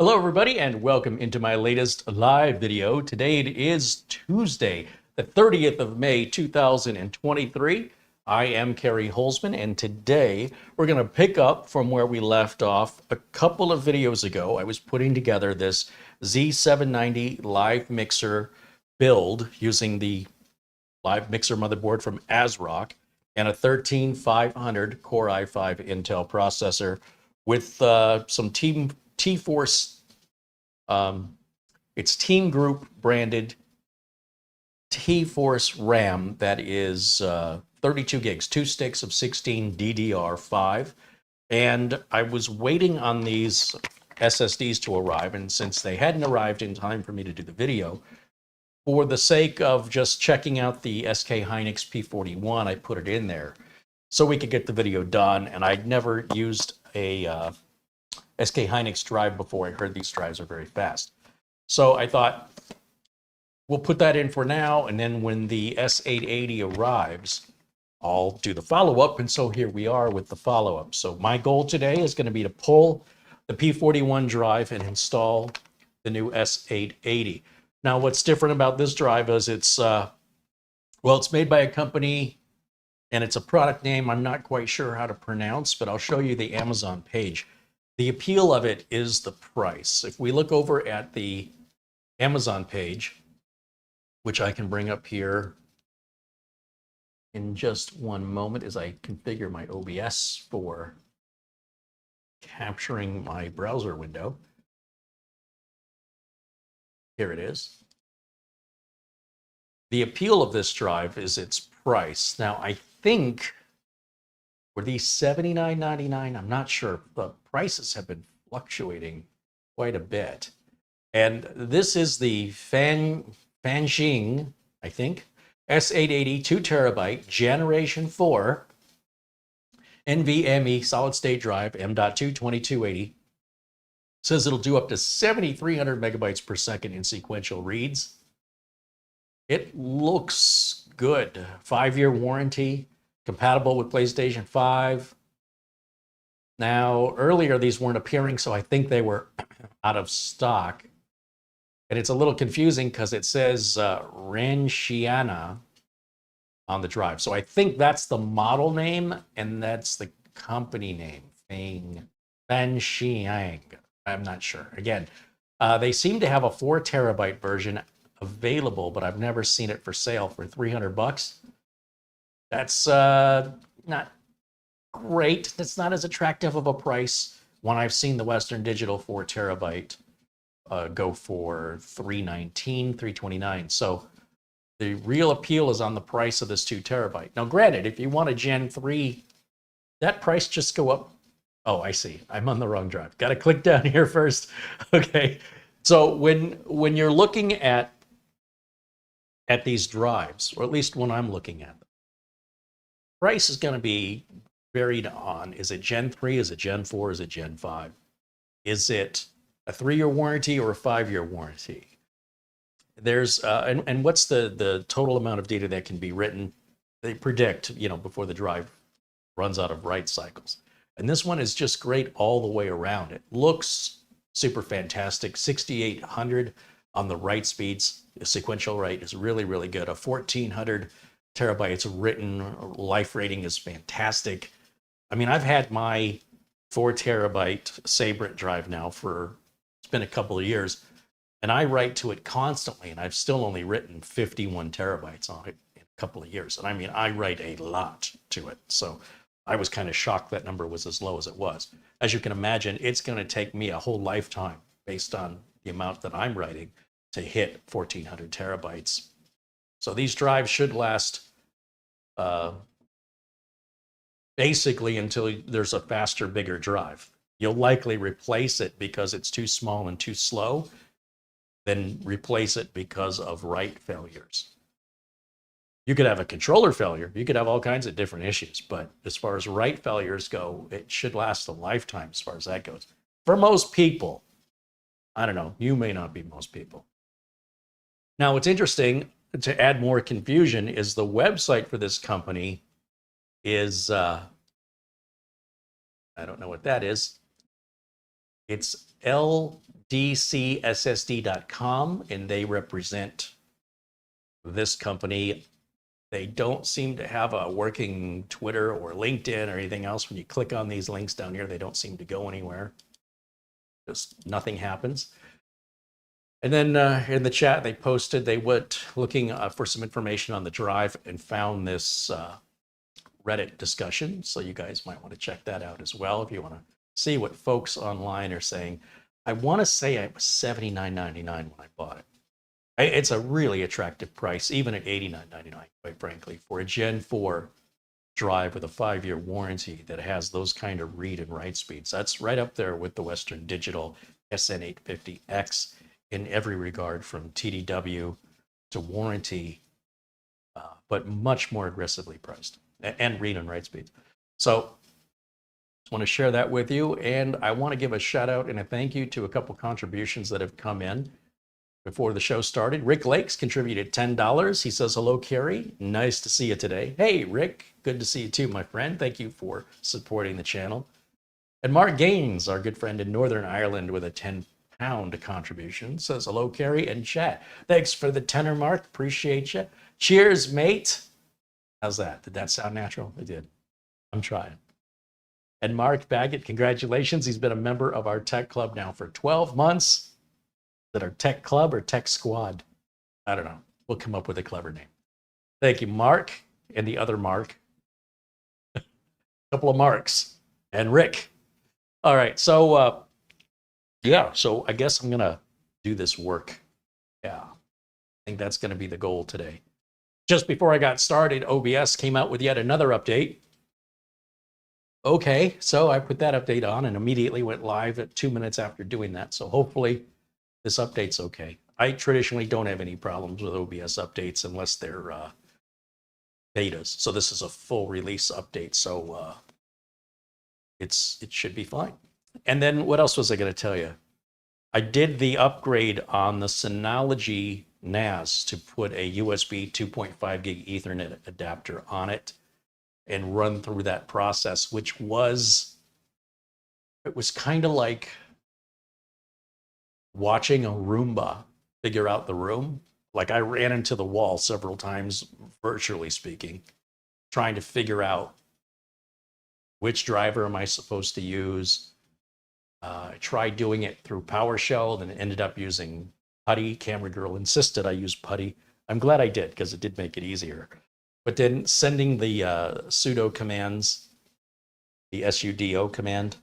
Hello everybody and welcome into my latest live video. Today it is Tuesday, the 30th of May 2023. I am Kerry Holzman and today we're going to pick up from where we left off a couple of videos ago. I was putting together this Z790 LiveMixer build using the LiveMixer motherboard from ASRock and a 13500 Core i5 Intel processor with some T-Force, it's TEAMGROUP branded T-Force RAM that is 32 gigs, 2 sticks of 16 DDR5. And I was waiting on these SSDs to arrive, and since they hadn't arrived in time for me to do the video, for the sake of just checking out the SK hynix P41, I put it in there so we could get the video done. And I'd never used a SK hynix drive before. I heard these drives are very fast. So I thought, we'll put that in for now, and then when the S880 arrives, I'll do the follow-up. And so here we are with the follow-up. So my goal today is going to be to pull the P41 drive and install the new S880. Now, what's different about this drive is it's made by a company, and it's a product name I'm not quite sure how to pronounce, but I'll show you the Amazon page. The appeal of it is the price. If we look over at the Amazon page, which I can bring up here in just one moment as I configure my OBS for capturing my browser window. Here it is. The appeal of this drive is its price. Now, I think were these $79.99? I'm not sure. The prices have been fluctuating quite a bit. And this is the Fanxiang, I think, S880 2TB Generation 4 NVMe solid-state drive, M.2 2280. Says it'll do up to 7,300 megabytes per second in sequential reads. It looks good. 5-year warranty, compatible with PlayStation 5. Now, earlier these weren't appearing, so I think they were out of stock. And it's a little confusing because it says Fanxiang on the drive. So I think that's the model name, and that's the company name, Fanxiang. I'm not sure. Again, they seem to have a 4 terabyte version available, but I've never seen it for sale for $300. That's not great. That's not as attractive of a price when I've seen the Western Digital 4 terabyte go for $319, $329. So the real appeal is on the price of this 2 terabyte. Now, granted, if you want a Gen 3, that price just go up. Oh, I see. I'm on the wrong drive. Got to click down here first. Okay. So when you're looking at these drives, or at least when I'm looking at them, price is going to be varied on, is it Gen 3, is it Gen 4, is it Gen 5? Is it a 3-year warranty or a 5-year warranty? There's, and what's the total amount of data that can be written? They predict, before the drive runs out of write cycles. And this one is just great all the way around. It looks super fantastic. 6,800 on the write speeds. The sequential write is really, really good. A 1,400 terabytes written life rating is fantastic. I mean, I've had my 4 terabyte Sabrent drive now it's been a couple of years, and I write to it constantly, and I've still only written 51 terabytes on it in a couple of years. And I mean, I write a lot to it. So I was kind of shocked that number was as low as it was. As you can imagine, it's going to take me a whole lifetime based on the amount that I'm writing to hit 1,400 terabytes. So these drives should last basically until there's a faster, bigger drive. You'll likely replace it because it's too small and too slow, then replace it because of write failures. You could have a controller failure. You could have all kinds of different issues. But as far as write failures go, it should last a lifetime as far as that goes. For most people, I don't know, you may not be most people. Now, what's interesting, to add more confusion, is the website for this company is, I don't know what that is. It's DCSSD.com, and they represent this company. They don't seem to have a working Twitter or LinkedIn or anything else. When you click on these links down here, they don't seem to go anywhere. Just nothing happens. And then in the chat, they posted, they went looking for some information on the drive and found this Reddit discussion. So you guys might want to check that out as well if you want to see what folks online are saying. I want to say it was $79.99 when I bought it. It's a really attractive price, even at $89.99, quite frankly, for a Gen 4 drive with a 5-year warranty that has those kind of read and write speeds. That's right up there with the Western Digital SN850X in every regard, from TDW to warranty, but much more aggressively priced, and read and write speeds. So just want to share that with you, and I want to give a shout out and a thank you to a couple contributions that have come in before the show started. Rick Lakes contributed $10. He says, hello, Carrie. Nice to see you today. Hey, Rick, good to see you too, my friend. Thank you for supporting the channel. And Mark Gaines, our good friend in Northern Ireland, with a £10 contribution, says, hello, Carrie and chat. Thanks for the tenor, Mark. Appreciate you. Cheers, mate. How's that? Did that sound natural? It did. I'm trying. And Mark Baggett, congratulations. He's been a member of our tech club now for 12 months. That our tech club or tech squad? I don't know. We'll come up with a clever name. Thank you, Mark, and the other Mark. A couple of Marks. And Rick. All right, so yeah, so I guess I'm gonna do this work. Yeah, I think that's gonna be the goal today. Just before I got started, OBS came out with yet another update. Okay, so I put that update on and immediately went live at 2 minutes after doing that. So hopefully this update's okay. I traditionally don't have any problems with OBS updates unless they're betas. So this is a full release update, so it should be fine. And then what else was I going to tell you? I did the upgrade on the Synology NAS to put a USB 2.5 gig Ethernet adapter on it and run through that process, which was, it was kind of like watching a Roomba figure out the room. Like, I ran into the wall several times, virtually speaking, trying to figure out which driver am I supposed to use. I tried doing it through PowerShell and ended up using Putty. Camera Girl insisted I use Putty. I'm glad I did, because it did make it easier. But then sending the sudo commands, the sudo command,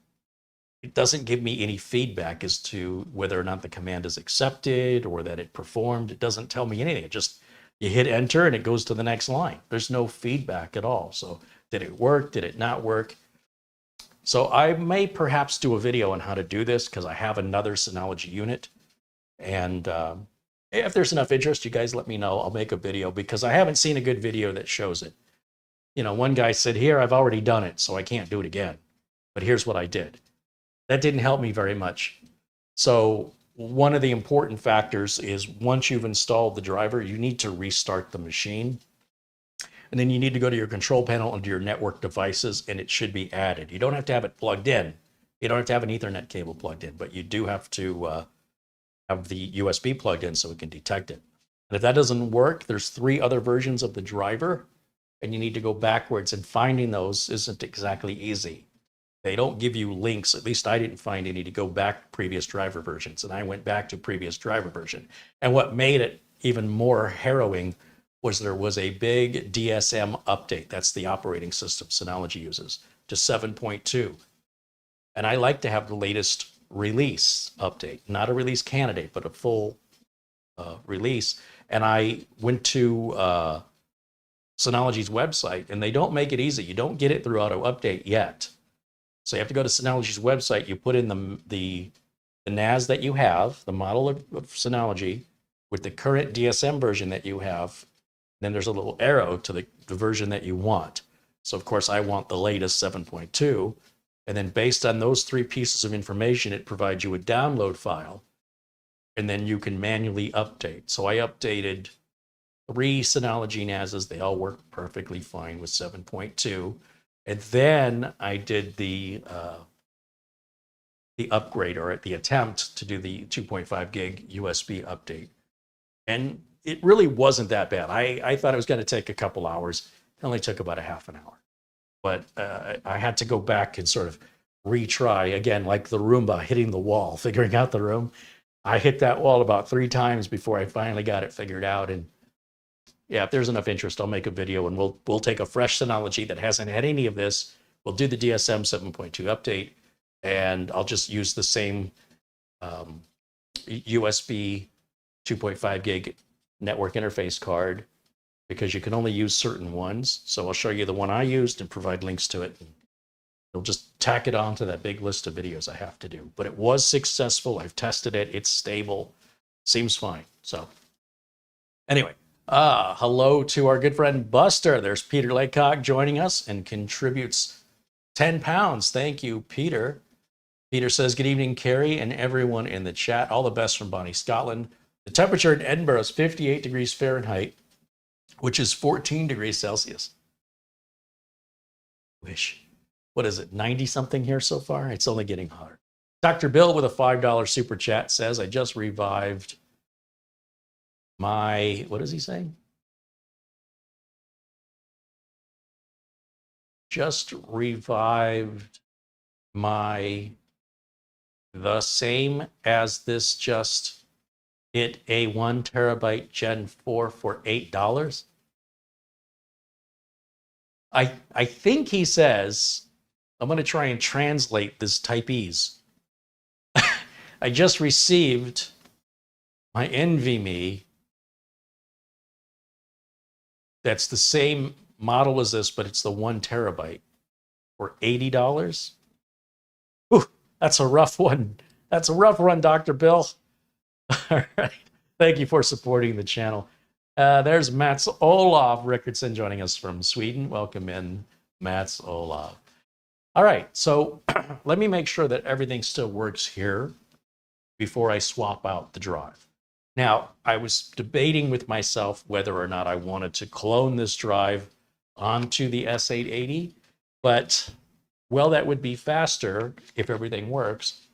it doesn't give me any feedback as to whether or not the command is accepted or that it performed. It doesn't tell me anything. It just, you hit enter and it goes to the next line. There's no feedback at all. So did it work? Did it not work? So I may perhaps do a video on how to do this, because I have another Synology unit. And if there's enough interest, you guys let me know. I'll make a video, because I haven't seen a good video that shows it. You know, one guy said, here, I've already done it, so I can't do it again. But here's what I did. That didn't help me very much. So one of the important factors is, once you've installed the driver, you need to restart the machine. And then you need to go to your control panel under your network devices, and it should be added. You don't have to have it plugged in. You don't have to have an Ethernet cable plugged in, but you do have to have the USB plugged in so it can detect it. And if that doesn't work, there's 3 other versions of the driver, and you need to go backwards, and finding those isn't exactly easy. They don't give you links, at least I didn't find any, to go back to previous driver versions. And I went back to previous driver version. And what made it even more harrowing was there was a big DSM update. That's the operating system Synology uses, to 7.2. And I like to have the latest release update, not a release candidate, but a full release. And I went to Synology's website, and they don't make it easy. You don't get it through auto update yet. So you have to go to Synology's website. You put in the NAS that you have, the model of Synology, with the current DSM version that you have. Then there's a little arrow to the version that you want. So of course I want the latest 7.2. And then based on those 3 pieces of information, it provides you a download file. And then you can manually update. So I updated 3 Synology NASs. They all work perfectly fine with 7.2. And then I did the the upgrade or the attempt to do the 2.5 gig USB update. And it really wasn't that bad. I thought it was going to take a couple hours. It only took about a half an hour. But I had to go back and sort of retry again, like the Roomba hitting the wall, figuring out the room. I hit that wall about 3 times before I finally got it figured out. And yeah, if there's enough interest, I'll make a video and we'll take a fresh Synology that hasn't had any of this. We'll do the DSM 7.2 update, and I'll just use the same USB 2.5 gig network interface card, because you can only use certain ones. So I'll show you the one I used and provide links to it. It'll just tack it on to that big list of videos I have to do. But it was successful. I've tested it. It's stable. Seems fine. So anyway, hello to our good friend Buster. There's Peter Laycock joining us and contributes 10 pounds. Thank you, Peter. Peter says, good evening, Carrie and everyone in the chat. All the best from Bonnie, Scotland. The temperature in Edinburgh is 58 degrees Fahrenheit, which is 14 degrees Celsius. Wish. What is it, 90 something here so far? It's only getting hotter. Dr. Bill with a $5 super chat says, I just revived my, what is he saying? Just revived my, the same as this just hit a 1 terabyte Gen 4 for $8. I think he says, I'm going to try and translate this typese. I just received my NVMe. That's the same model as this, but it's the 1 terabyte for $80. Ooh, that's a rough one. That's a rough one, Dr. Bill. All right. Thank you for supporting the channel. There's Mats Olof Rickardson joining us from Sweden. Welcome in, Mats Olof. All right, so let me make sure that everything still works here before I swap out the drive. Now, I was debating with myself whether or not I wanted to clone this drive onto the S880, but, well, that would be faster if everything works,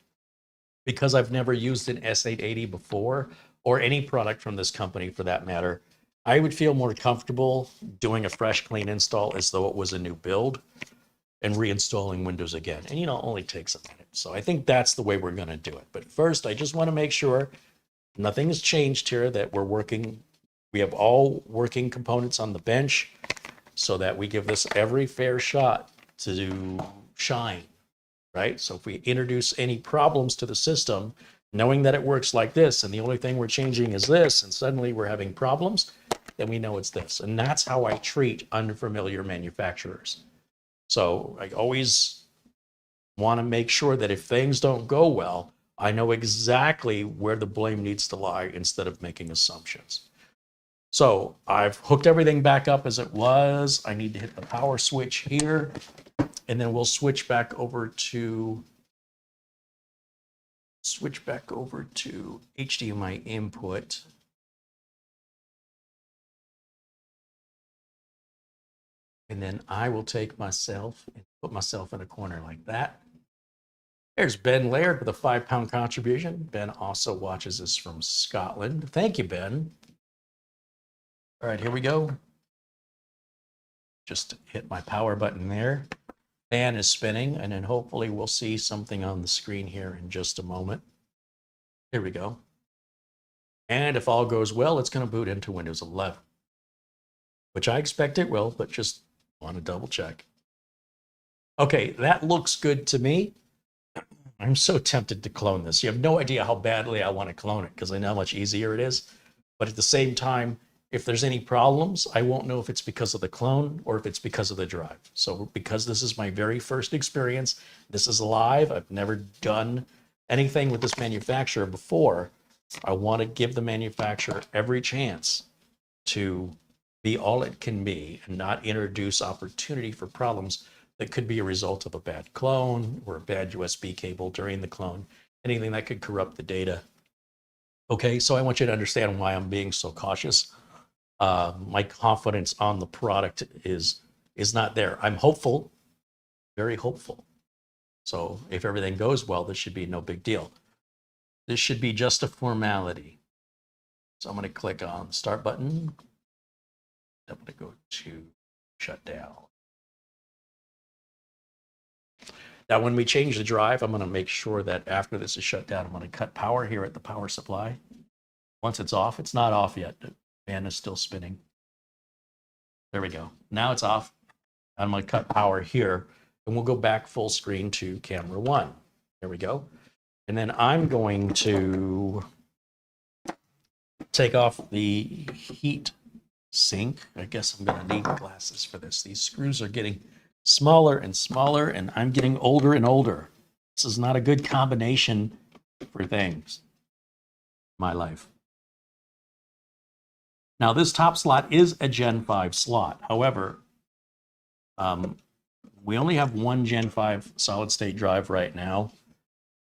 because I've never used an S880 before, or any product from this company for that matter. I would feel more comfortable doing a fresh, clean install as though it was a new build and reinstalling Windows again. And, it only takes a minute. So I think that's the way we're going to do it. But first, I just want to make sure nothing has changed here, that we're working. We have all working components on the bench so that we give this every fair shot to shine, right? So if we introduce any problems to the system, knowing that it works like this, and the only thing we're changing is this, and suddenly we're having problems, then we know it's this. And that's how I treat unfamiliar manufacturers. So I always want to make sure that if things don't go well, I know exactly where the blame needs to lie instead of making assumptions. So I've hooked everything back up as it was. I need to hit the power switch here, and then we'll switch back over to HDMI input. And then I will take myself and put myself in a corner like that. There's Ben Laird with a £5 contribution. Ben also watches us from Scotland. Thank you, Ben. All right, here we go. Just hit my power button there. Fan is spinning, and then hopefully we'll see something on the screen here in just a moment. Here we go. And if all goes well, it's going to boot into Windows 11, which I expect it will, but just want to double check. Okay, that looks good to me. I'm so tempted to clone this. You have no idea how badly I want to clone it, because I know how much easier it is. But at the same time, if there's any problems, I won't know if it's because of the clone or if it's because of the drive. So because this is my very first experience, this is live, I've never done anything with this manufacturer before, I want to give the manufacturer every chance to be all it can be and not introduce opportunity for problems that could be a result of a bad clone or a bad USB cable during the clone, anything that could corrupt the data. Okay, so I want you to understand why I'm being so cautious. My confidence on the product is not there. I'm hopeful, very hopeful. So if everything goes well, this should be no big deal. This should be just a formality. So I'm going to click on the start button. I'm going to go to shut down. Now, when we change the drive, I'm going to make sure that after this is shut down, I'm going to cut power here at the power supply. Once it's off, it's not off yet. The fan is still spinning. There we go. Now it's off. I'm going to cut power here, and we'll go back full screen to camera 1. There we go. And then I'm going to take off the heat sink. I guess I'm going to need glasses for this. These screws are getting smaller and smaller, and I'm getting older and older. This is not a good combination for things in my life. Now, this top slot is a Gen 5 slot. However, we only have one Gen 5 solid state drive right now.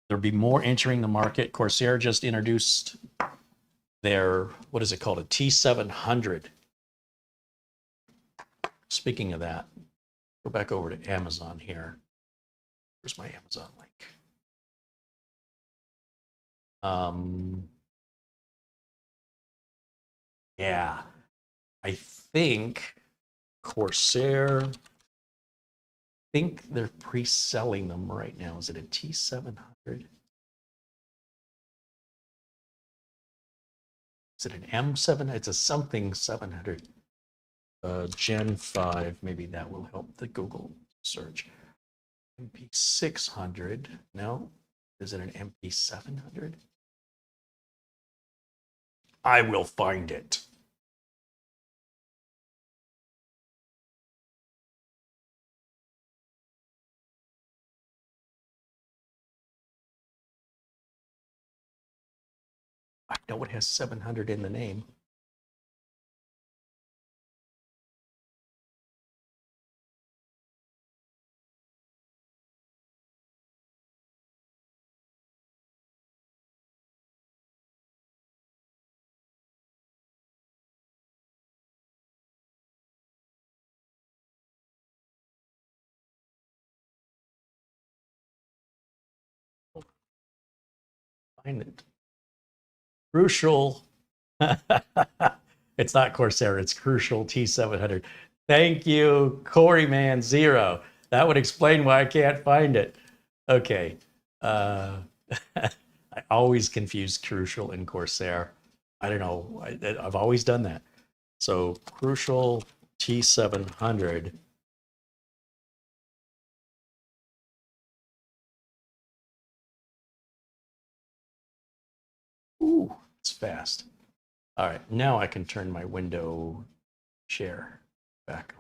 There'll be more entering the market. Corsair just introduced their, what is it called, a T700. Speaking of that, go back over to Amazon here. Where's my Amazon link? Yeah, I think Corsair, I think they're pre-selling them right now. Is it a T700? Is it an M7? It's a something 700. Gen 5, maybe that will help the Google search. MP600, no? Is it an MP700? I will find it. I know it has 700 in the name. Find it. Crucial. It's not Corsair, it's Crucial T700. Thank you, Coreyman0. That would explain why I can't find it. Okay. I always confuse Crucial and Corsair. I don't know. I've always done that. So Crucial T700. Ooh, it's fast. All right, now I can turn my window share back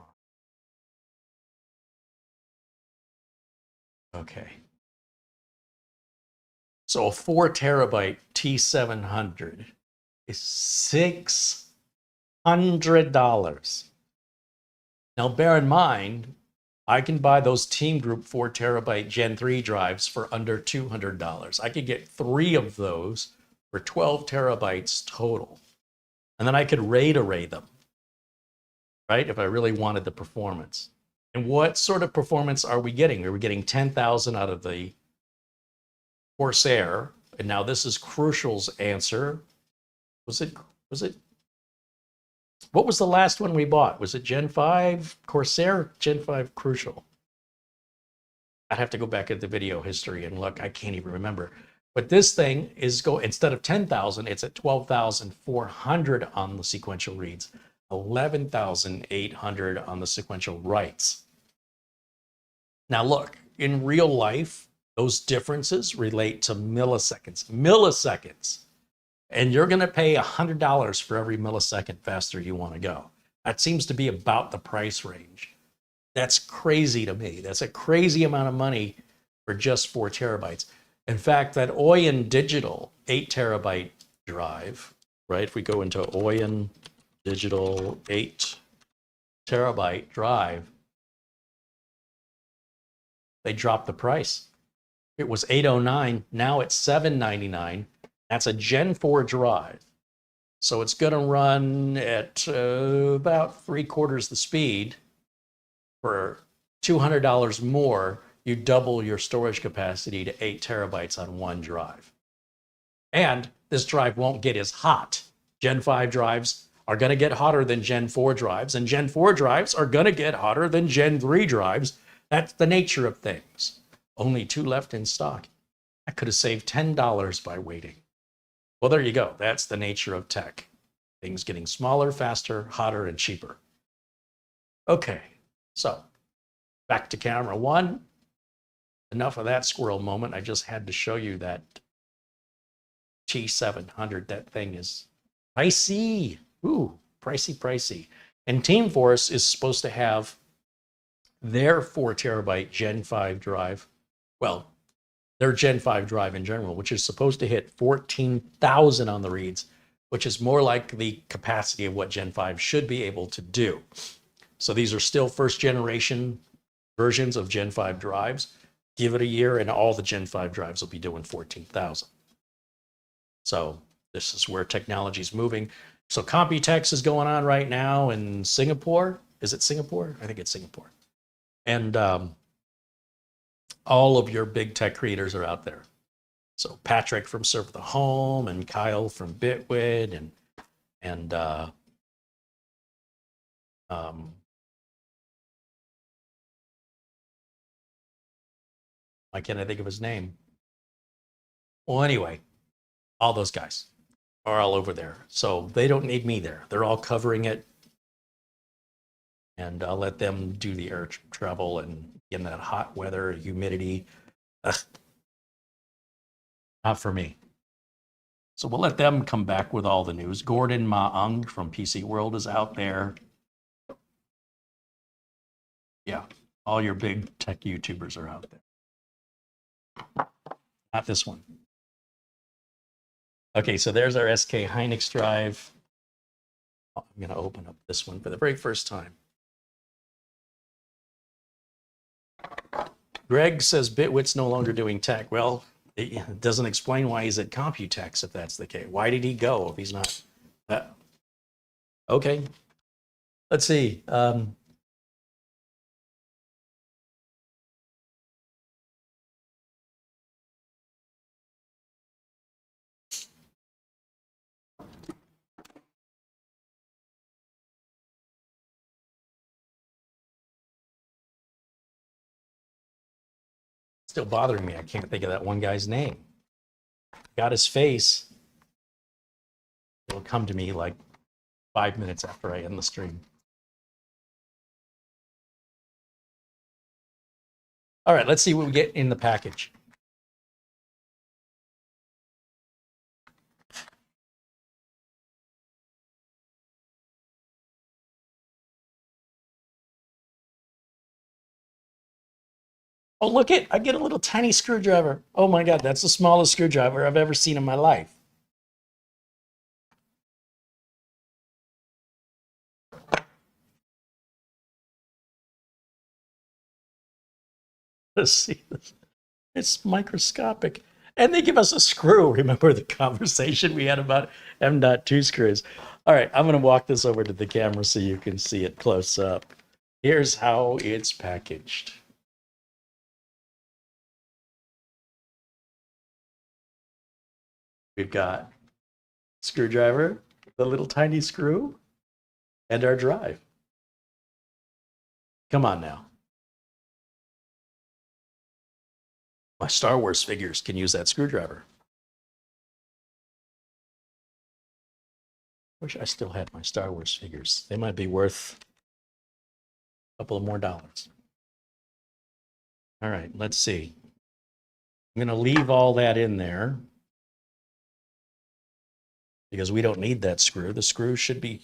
on. Okay. So a 4 terabyte T700 is $600. Now bear in mind, I can buy those TEAMGROUP 4 terabyte Gen 3 drives for under $200. I could get 3 of those for 12 terabytes total. And then I could RAID array them, right? If I really wanted the performance. And what sort of performance are we getting? Are we getting 10,000 out of the Corsair? And now this is Crucial's answer. Was it, what was the last one we bought? Was it Gen 5 Corsair, Gen 5 Crucial? I'd have to go back at the video history and look. I can't even remember. But this thing is instead of 10,000, it's at 12,400 on the sequential reads, 11,800 on the sequential writes. Now look, in real life, those differences relate to milliseconds. Milliseconds. And you're going to pay $100 for every millisecond faster you want to go. That seems to be about the price range. That's crazy to me. That's a crazy amount of money for just 4 terabytes. In fact, that Oyen Digital 8 terabyte drive, right? If we go into Oyen Digital 8 terabyte drive, they dropped the price. It was $809, now it's $799. That's a Gen 4 drive. So it's going to run at about 3/4 the speed for $200 more you double your storage capacity to 8 terabytes on one drive. And this drive won't get as hot. Gen 5 drives are going to get hotter than Gen 4 drives, and Gen 4 drives are going to get hotter than Gen 3 drives. That's the nature of things. Only 2 left in stock. I could have saved $10 by waiting. Well, there you go. That's the nature of tech. Things getting smaller, faster, hotter, and cheaper. Okay, so back to camera 1. Enough of that squirrel moment. I just had to show you that T700. That thing is pricey. Ooh, pricey, pricey. And Teamforce is supposed to have their 4 terabyte Gen 5 drive. Well, their Gen 5 drive in general, which is supposed to hit 14,000 on the reads, which is more like the capacity of what Gen 5 should be able to do. So these are still first generation versions of Gen 5 drives. Give it a year and all the Gen 5 drives will be doing 14,000. So this is where technology is moving. So Computex is going on right now in Singapore. Is it Singapore? I think it's Singapore. And all of your big tech creators are out there. So Patrick from Serve the Home and Kyle from Bitwid and why can't I think of his name? Well, anyway, all those guys are all over there. So they don't need me there. They're all covering it. And I'll let them do the air travel and in that hot weather, humidity. Ugh. Not for me. So we'll let them come back with all the news. Gordon Ma-ung from PC World is out there. Yeah, all your big tech YouTubers are out there. Not this one. Okay, so there's our SK Hynix drive. I'm going to open up this one for the very first time. Greg says Bitwit's no longer doing tech. Well, it doesn't explain why he's at Computex if that's the case. Why did he go if he's not? Okay, let's see. Still bothering me. I can't think of that one guy's name. Got his face. It'll come to me like 5 minutes after I end the stream. All right, let's see what we get in the package. Oh, look it, I get a little tiny screwdriver. Oh my God, that's the smallest screwdriver I've ever seen in my life. Let's see this. It's microscopic. And they give us a screw. Remember the conversation we had about M.2 screws? All right, I'm going to walk this over to the camera so you can see it close up. Here's how it's packaged. We've got screwdriver, the little tiny screw, and our drive. Come on now. My Star Wars figures can use that screwdriver. Wish I still had my Star Wars figures. They might be worth a couple of more dollars. All right, let's see. I'm going to leave all that in there because we don't need that screw. The screw should be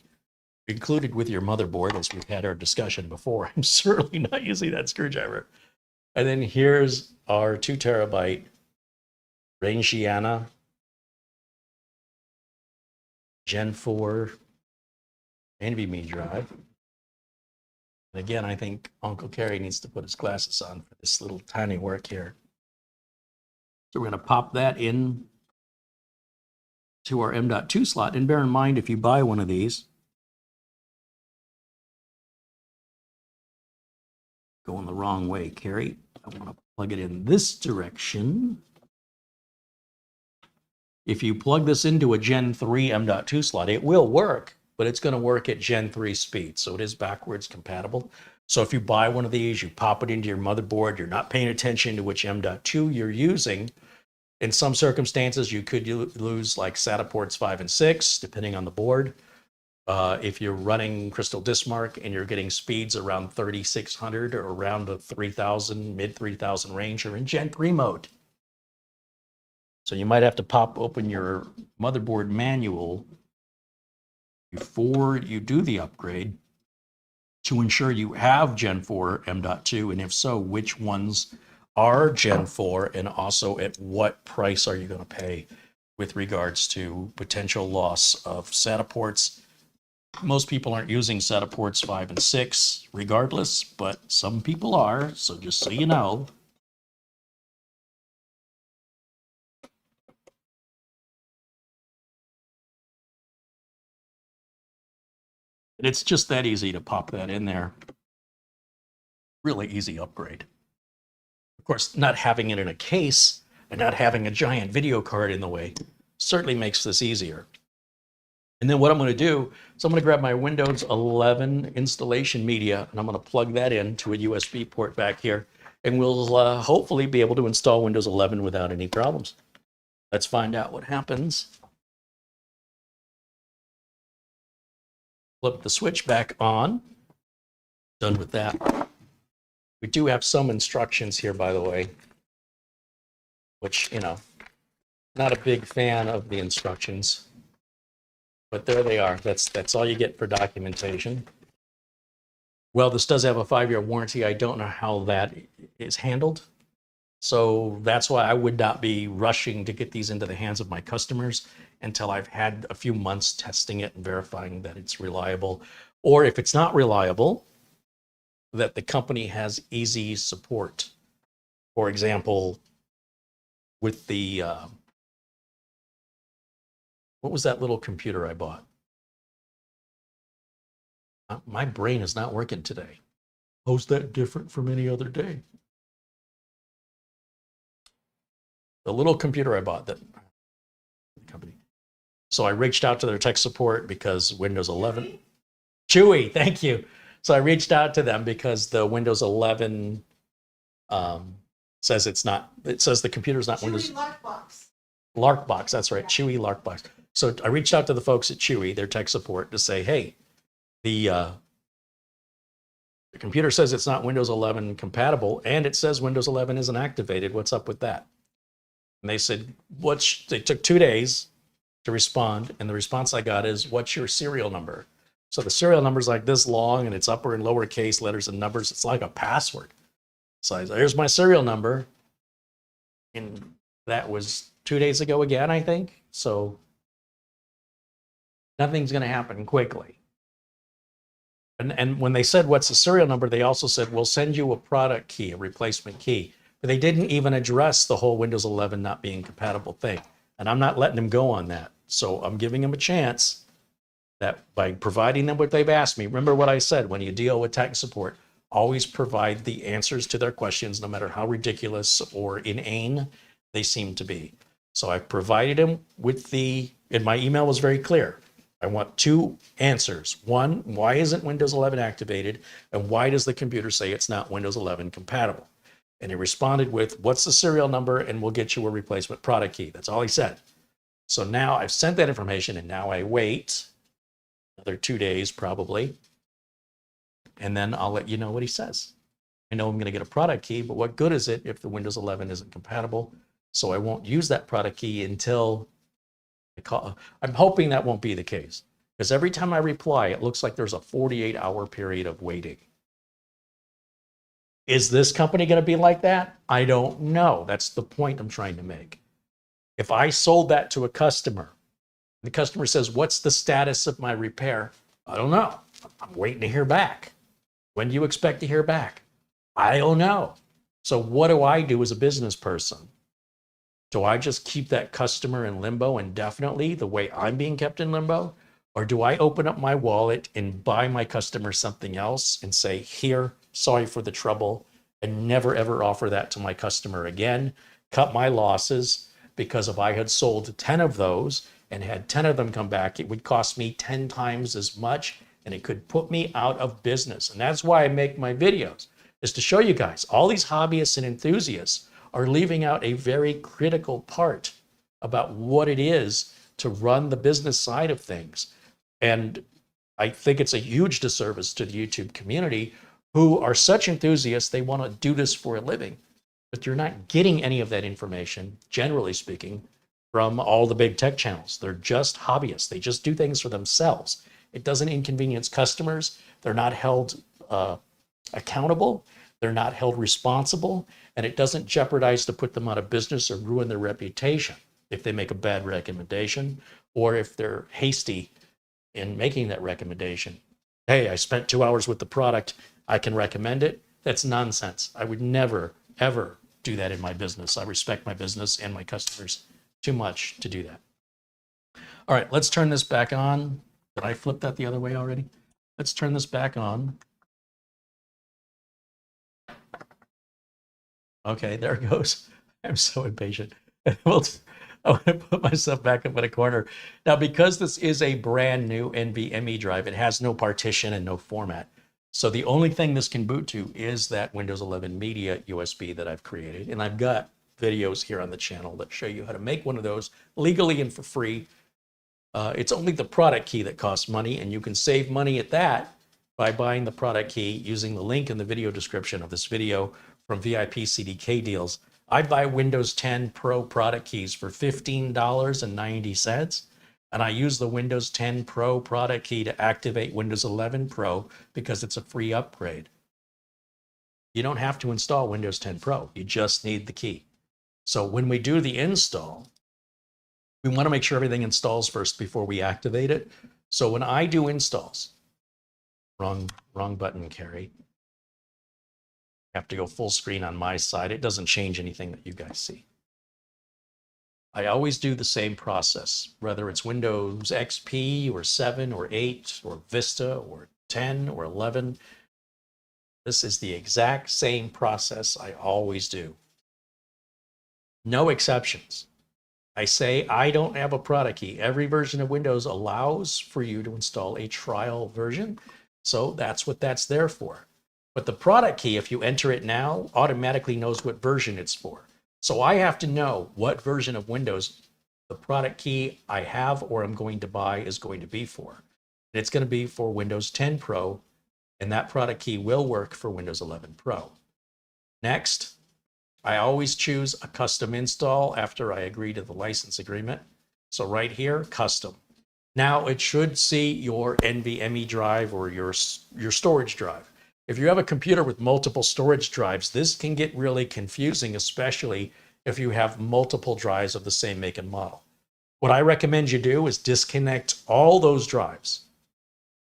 included with your motherboard, as we've had our discussion before. I'm certainly not using that screwdriver. And then here's our 2 terabyte Rangiana Gen 4 NVMe drive. And again, I think Uncle Kerry needs to put his glasses on for this little tiny work here. So we're going to pop that in to our M.2 slot. And bear in mind, if you buy one of these, going the wrong way, Kerry. I want to plug it in this direction. If you plug this into a Gen 3 M.2 slot, it will work, but it's going to work at Gen 3 speed. So it is backwards compatible. So if you buy one of these, you pop it into your motherboard, you're not paying attention to which M.2 you're using. In some circumstances, you could lose like SATA ports 5 and 6, depending on the board. If you're running Crystal Diskmark and you're getting speeds around 3600 or around the 3000, mid 3000 range, you're in Gen 3 mode. So you might have to pop open your motherboard manual before you do the upgrade to ensure you have Gen 4 M.2, and if so, which ones are Gen 4, and also at what price are you going to pay with regards to potential loss of SATA ports. Most people aren't using SATA ports 5 and 6 regardless, but some people are, so just so you know. And it's just that easy to pop that in there. Really easy upgrade. Of course, not having it in a case and not having a giant video card in the way certainly makes this easier. And then what I'm going to do is I'm going to grab my Windows 11 installation media and I'm going to plug that into a USB port back here, and we'll hopefully be able to install Windows 11 without any problems. Let's find out what happens. Flip the switch back on. Done with that. We do have some instructions here, by the way, which, you know, not a big fan of the instructions, but there they are. That's all you get for documentation. Well, this does have a 5-year warranty. I don't know how that is handled. So that's why I would not be rushing to get these into the hands of my customers until I've had a few months testing it and verifying that it's reliable. Or if it's not reliable, that the company has easy support. For example, with the, what was that little computer I bought? My brain is not working today. How's that different from any other day? The little computer I bought, that company. So I reached out to their tech support because Windows 11. Chewy, thank you. So I reached out to them because the Windows 11 says it's not, it says the computer's not Windows. Larkbox, that's right, Chewy Larkbox. So I reached out to the folks at Chewy, their tech support, to say, hey, the computer says it's not Windows 11 compatible, and it says Windows 11 isn't activated. What's up with that? And they said, they took 2 days to respond, and the response I got is, what's your serial number? So the serial number is like this long, and it's upper and lowercase letters and numbers. It's like a password. So I said, here's my serial number. And that was 2 days ago again, I think. So nothing's going to happen quickly. And when they said, what's the serial number, they also said, we'll send you a product key, a replacement key. But they didn't even address the whole Windows 11 not being compatible thing. And I'm not letting them go on that. So I'm giving them a chance that by providing them what they've asked me, remember what I said, when you deal with tech support, always provide the answers to their questions, no matter how ridiculous or inane they seem to be. So I provided them with and my email was very clear. I want 2 answers. 1, why isn't Windows 11 activated? And why does the computer say it's not Windows 11 compatible? And he responded with, what's the serial number? And we'll get you a replacement product key. That's all he said. So now I've sent that information, and now I wait another 2 days probably. And then I'll let you know what he says. I know I'm going to get a product key, but what good is it if the Windows 11 isn't compatible? So I won't use that product key until I call. I'm hoping that won't be the case, because every time I reply, it looks like there's a 48-hour period of waiting. Is this company going to be like that? I don't know. That's the point I'm trying to make. If I sold that to a customer, the customer says, what's the status of my repair? I don't know. I'm waiting to hear back. When do you expect to hear back? I don't know. So what do I do as a business person? Do I just keep that customer in limbo indefinitely, the way I'm being kept in limbo? Or do I open up my wallet and buy my customer something else and say, here, sorry for the trouble, and never ever offer that to my customer again. Cut my losses, because if I had sold 10 of those and had 10 of them come back, it would cost me 10 times as much, and it could put me out of business. And that's why I make my videos, is to show you guys all these hobbyists and enthusiasts are leaving out a very critical part about what it is to run the business side of things. And I think it's a huge disservice to the YouTube community, who are such enthusiasts, they want to do this for a living, but you're not getting any of that information, generally speaking, from all the big tech channels. They're just hobbyists. They just do things for themselves. It doesn't inconvenience customers. They're not held accountable. They're not held responsible, and it doesn't jeopardize to put them out of business or ruin their reputation if they make a bad recommendation, or if they're hasty in making that recommendation. Hey, I spent 2 hours with the product, I can recommend it. That's nonsense. I would never, ever do that in my business. I respect my business and my customers too much to do that. All right, let's turn this back on. Did I flip that the other way already? Let's turn this back on. Okay, there it goes. I'm so impatient. Well, I want to put myself back up in a corner. Now, because this is a brand new NVMe drive, it has no partition and no format. So the only thing this can boot to is that Windows 11 Media USB that I've created. And I've got videos here on the channel that show you how to make one of those legally and for free. It's only the product key that costs money, and you can save money at that by buying the product key using the link in the video description of this video from VIP CDK deals. I buy Windows 10 Pro product keys for $15.90, and I use the Windows 10 Pro product key to activate Windows 11 Pro because it's a free upgrade. You don't have to install Windows 10 Pro. You just need the key. So when we do the install, we want to make sure everything installs first before we activate it. So when I do installs, wrong button, Carrie. Have to go full screen on my side. It doesn't change anything that you guys see. I always do the same process, whether it's Windows XP or 7 or 8 or Vista or 10 or 11. This is the exact same process I always do. No exceptions. I say I don't have a product key. Every version of Windows allows for you to install a trial version. So that's what that's there for. But the product key, if you enter it now, automatically knows what version it's for. So I have to know what version of Windows the product key I have or I'm going to buy is going to be for. And it's going to be for Windows 10 Pro, and that product key will work for Windows 11 Pro. Next, I always choose a custom install after I agree to the license agreement. So right here, custom. Now it should see your NVMe drive or your storage drive. If you have a computer with multiple storage drives, this can get really confusing, especially if you have multiple drives of the same make and model. What I recommend you do is disconnect all those drives.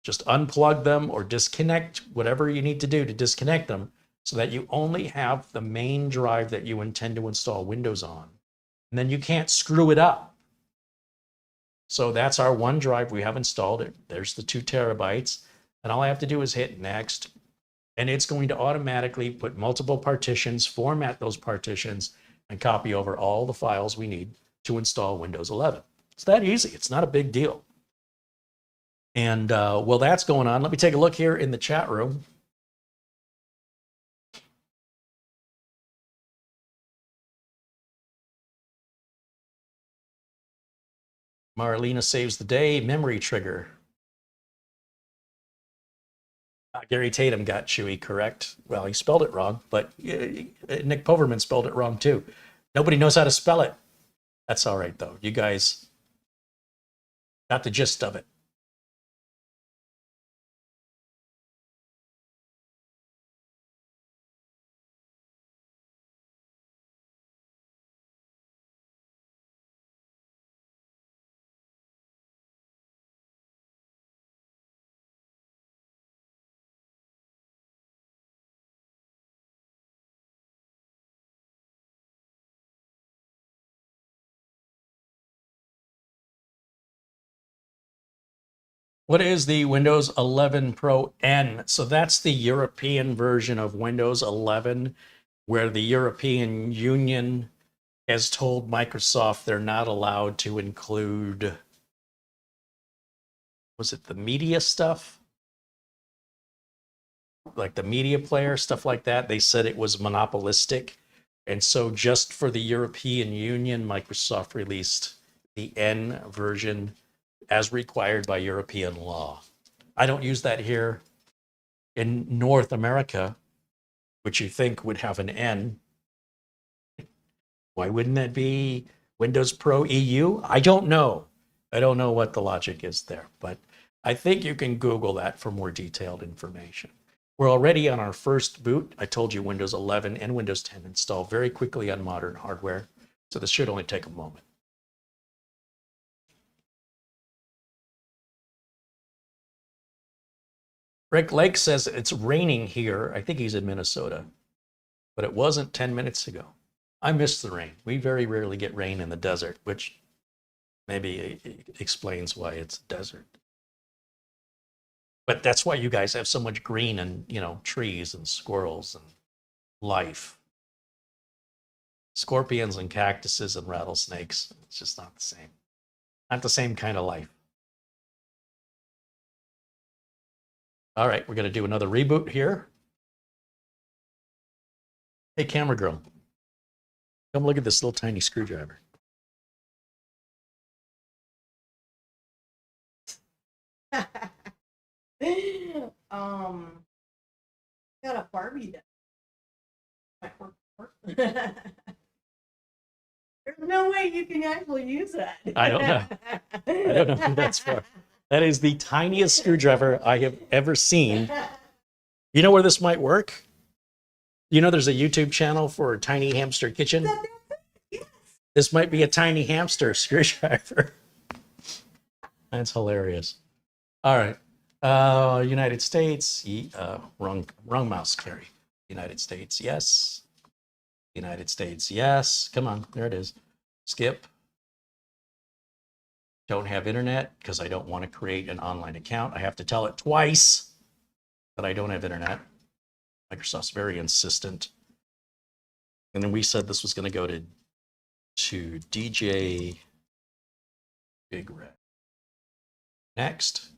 Just unplug them or disconnect whatever you need to do to disconnect them so that you only have the main drive that you intend to install Windows on. And then you can't screw it up. So that's our one drive we have installed. There's the 2 terabytes. And all I have to do is hit next. And it's going to automatically put multiple partitions, format those partitions, and copy over all the files we need to install Windows 11. It's that easy. It's not a big deal. And while that's going on, let me take a look here in the chat room. Marlena saves the day, memory trigger. Gary Tatum got Chewy correct. Well, he spelled it wrong, but Nick Poverman spelled it wrong too. Nobody knows how to spell it. That's all right, though. You guys got the gist of it. What is the Windows 11 Pro N? So that's the European version of Windows 11, where the European Union has told Microsoft they're not allowed to include, was it the media stuff? Like the media player, stuff like that. They said it was monopolistic. And so just for the European Union, Microsoft released the N version as required by European law. I don't use that here in North America, which you think would have an N. Why wouldn't that be Windows Pro EU? I don't know. I don't know what the logic is there, but I think you can Google that for more detailed information. We're already on our first boot. I told you Windows 11 and Windows 10 install very quickly on modern hardware, so this should only take a moment. Rick Lake says it's raining here. I think he's in Minnesota, but it wasn't 10 minutes ago. I miss the rain. We very rarely get rain in the desert, which maybe explains why it's a desert. But that's why you guys have so much green and, you know, trees and squirrels and life. Scorpions and cactuses and rattlesnakes. It's just not the same. Not the same kind of life. All right, we're going to do another reboot here. Hey, camera girl, come look at this little tiny screwdriver. Got a Barbie doll. There's no way you can actually use that. I don't know. I don't know who that's for. That is the tiniest screwdriver I have ever seen. You know where this might work? You know there's a YouTube channel for a Tiny Hamster Kitchen? Yes. This might be a tiny hamster screwdriver. That's hilarious. All right. United States. Wrong mouse carry. United States, yes. United States, yes. Come on, there it is. Skip. Don't have internet because I don't want to create an online account. I have to tell it twice that I don't have internet. Microsoft's very insistent. And then we said this was going to go to DJ Big Red. Next.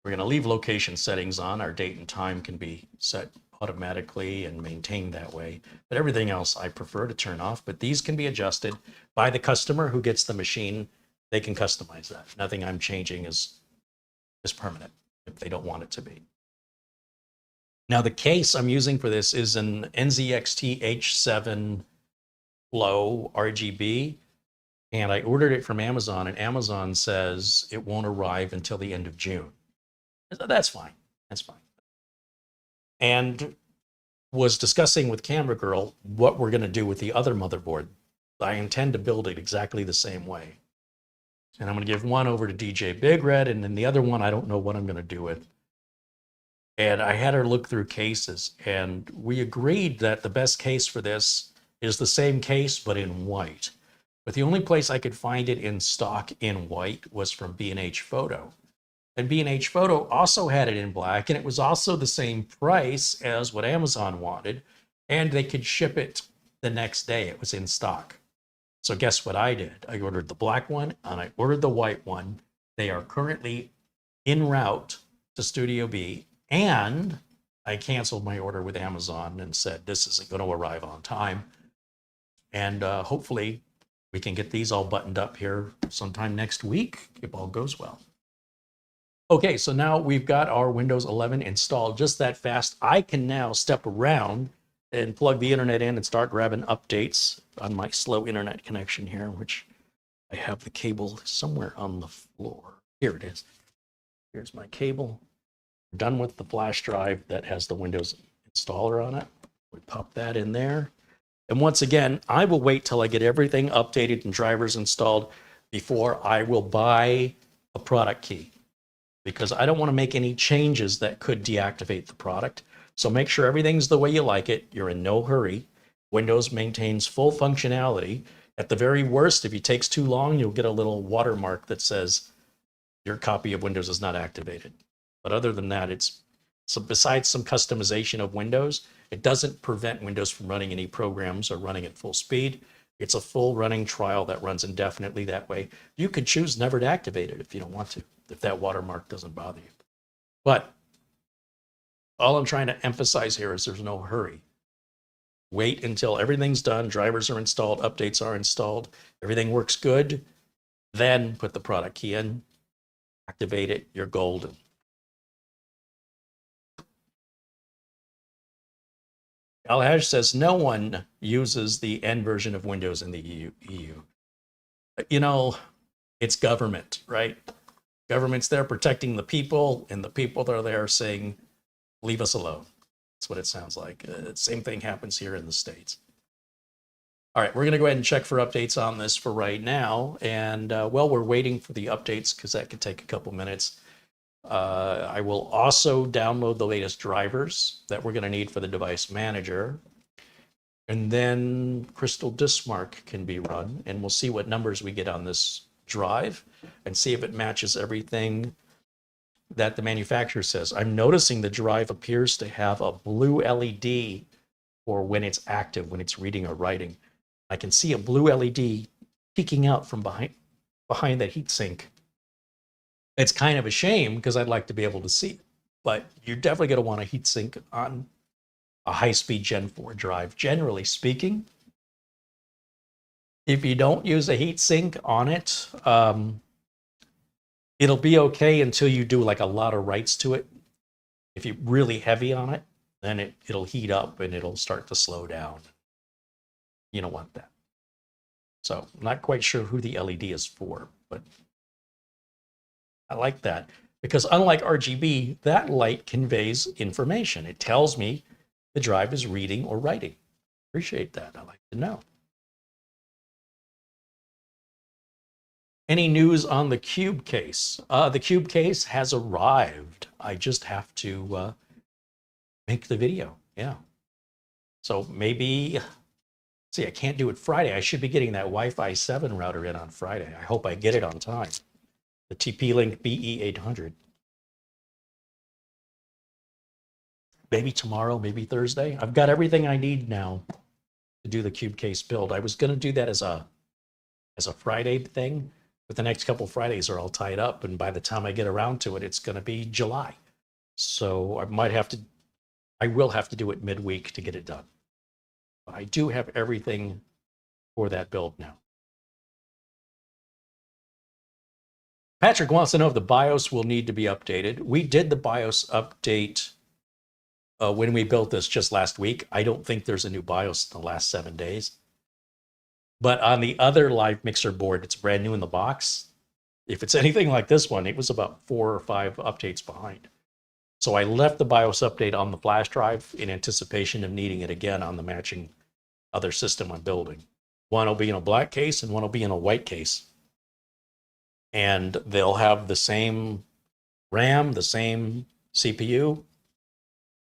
We're going to leave location settings on. Our date and time can be set automatically and maintained that way. But everything else I prefer to turn off. But these can be adjusted by the customer who gets the machine. They can customize that. Nothing I'm changing is permanent if they don't want it to be. Now the case I'm using for this is an NZXT H7 Flow RGB. And I ordered it from Amazon, and Amazon says it won't arrive until the end of June. That's fine. That's fine. And was discussing with Camera Girl what we're going to do with the other motherboard. I intend to build it exactly the same way. And I'm going to give one over to DJ Big Red, and then the other one I don't know what I'm going to do with. And I had her look through cases, and we agreed that the best case for this is the same case, but in white. But the only place I could find it in stock in white was from B&H Photo. And B&H Photo also had it in black, and it was also the same price as what Amazon wanted, and they could ship it the next day. It was in stock. So guess what I did? I ordered the black one, and I ordered the white one. They are currently en route to Studio B, and I canceled my order with Amazon and said this isn't going to arrive on time. And hopefully we can get these all buttoned up here sometime next week if all goes well. Okay, so now we've got our Windows 11 installed just that fast. I can now step around and plug the internet in and start grabbing updates on my slow internet connection here, which I have the cable somewhere on the floor. Here it is. Here's my cable. We're done with the flash drive that has the Windows installer on it. We pop that in there. And once again, I will wait till I get everything updated and drivers installed before I will buy a product key, because I don't want to make any changes that could deactivate the product. So make sure everything's the way you like it. You're in no hurry. Windows maintains full functionality. At the very worst, if it takes too long, you'll get a little watermark that says your copy of Windows is not activated. But other than that, so besides some customization of Windows, it doesn't prevent Windows from running any programs or running at full speed. It's a full running trial that runs indefinitely that way. You could choose never to activate it if you don't want to, if that watermark doesn't bother you. But all I'm trying to emphasize here is there's no hurry. Wait until everything's done, drivers are installed, updates are installed, everything works good, then put the product key in, activate it, you're golden. Alhaj says no one uses the N version of Windows in the EU. You know, it's government, right? Government's there protecting the people, and the people that are there saying, leave us alone. That's what it sounds like. Same thing happens here in the States. All right, we're going to go ahead and check for updates on this for right now. And while we're waiting for the updates, because that could take a couple minutes, I will also download the latest drivers that we're going to need for the device manager. And then Crystal Disk Mark can be run, and we'll see what numbers we get on this drive and see if it matches everything that the manufacturer says. I'm noticing the drive appears to have a blue LED for when it's active, when it's reading or writing. I can see a blue LED peeking out from behind that heatsink. It's kind of a shame because I'd like to be able to see it, but you're definitely going to want a heatsink on a high-speed Gen 4 drive. Generally speaking, if you don't use a heatsink on it, it'll be okay until you do like a lot of writes to it. If you're really heavy on it, then it'll heat up and it'll start to slow down. You don't want that. So I'm not quite sure who the LED is for, but I like that because unlike RGB, that light conveys information. It tells me the drive is reading or writing. Appreciate that. I like to know. Any news on the Cube case? The Cube case has arrived. I just have to make the video. Yeah. So maybe, see, I can't do it Friday. I should be getting that Wi-Fi 7 router in on Friday. I hope I get it on time. The TP-Link BE800. Maybe tomorrow, maybe Thursday. I've got everything I need now to do the Cube case build. I was going to do that as a Friday thing, but the next couple Fridays are all tied up, and by the time I get around to it, it's going to be July. So I will have to do it midweek to get it done. But I do have everything for that build now. Patrick wants to know if the BIOS will need to be updated. We did the BIOS update when we built this just last week. I don't think there's a new BIOS in the last 7 days. But on the other LiveMixer board, it's brand new in the box. If it's anything like this one, it was about 4 or 5 updates behind. So I left the BIOS update on the flash drive in anticipation of needing it again on the matching other system I'm building. One will be in a black case and one will be in a white case. And they'll have the same RAM, the same CPU,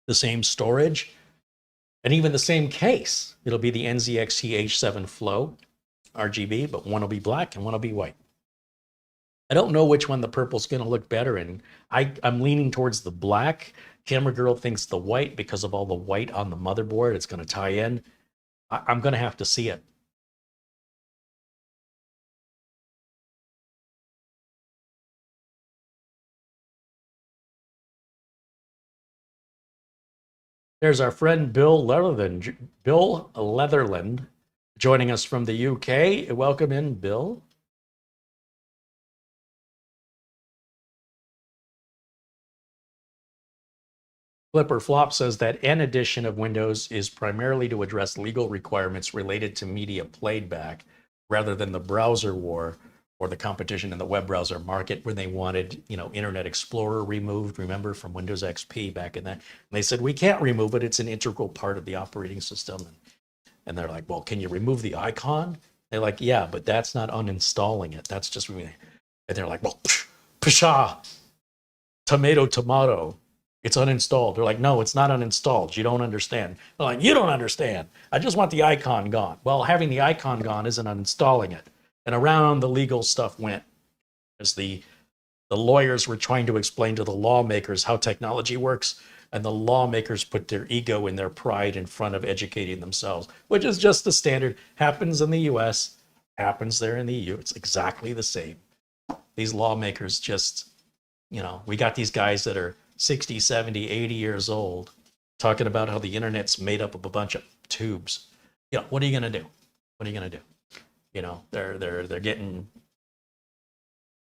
the same storage, and even the same case. It'll be the NZXT H7 Flow RGB, but one will be black and one will be white. I don't know which one the purple's going to look better in. I'm leaning towards the black. Camera Girl thinks the white because of all the white on the motherboard. It's going to tie in. I'm going to have to see it. There's our friend Bill Leatherland joining us from the UK. Welcome in, Bill. Flipper Flop says that N edition of Windows is primarily to address legal requirements related to media played back rather than the browser war or the competition in the web browser market where they wanted, Internet Explorer removed, remember, from Windows XP back in that. And they said, we can't remove it. It's an integral part of the operating system. And they're like, well, can you remove the icon? They're like, yeah, but that's not uninstalling it. That's just, and they're like, well, pshaw, tomato. It's uninstalled. They're like, no, it's not uninstalled. You don't understand. They're like, you don't understand. I just want the icon gone. Well, having the icon gone isn't uninstalling it. And around the legal stuff went as the lawyers were trying to explain to the lawmakers how technology works, and the lawmakers put their ego and their pride in front of educating themselves, which is just the standard. Happens in the US, happens there in the EU. It's exactly the same. These lawmakers just, we got these guys that are 60, 70, 80 years old talking about how the internet's made up of a bunch of tubes. What are you going to do? What are you going to do? They're getting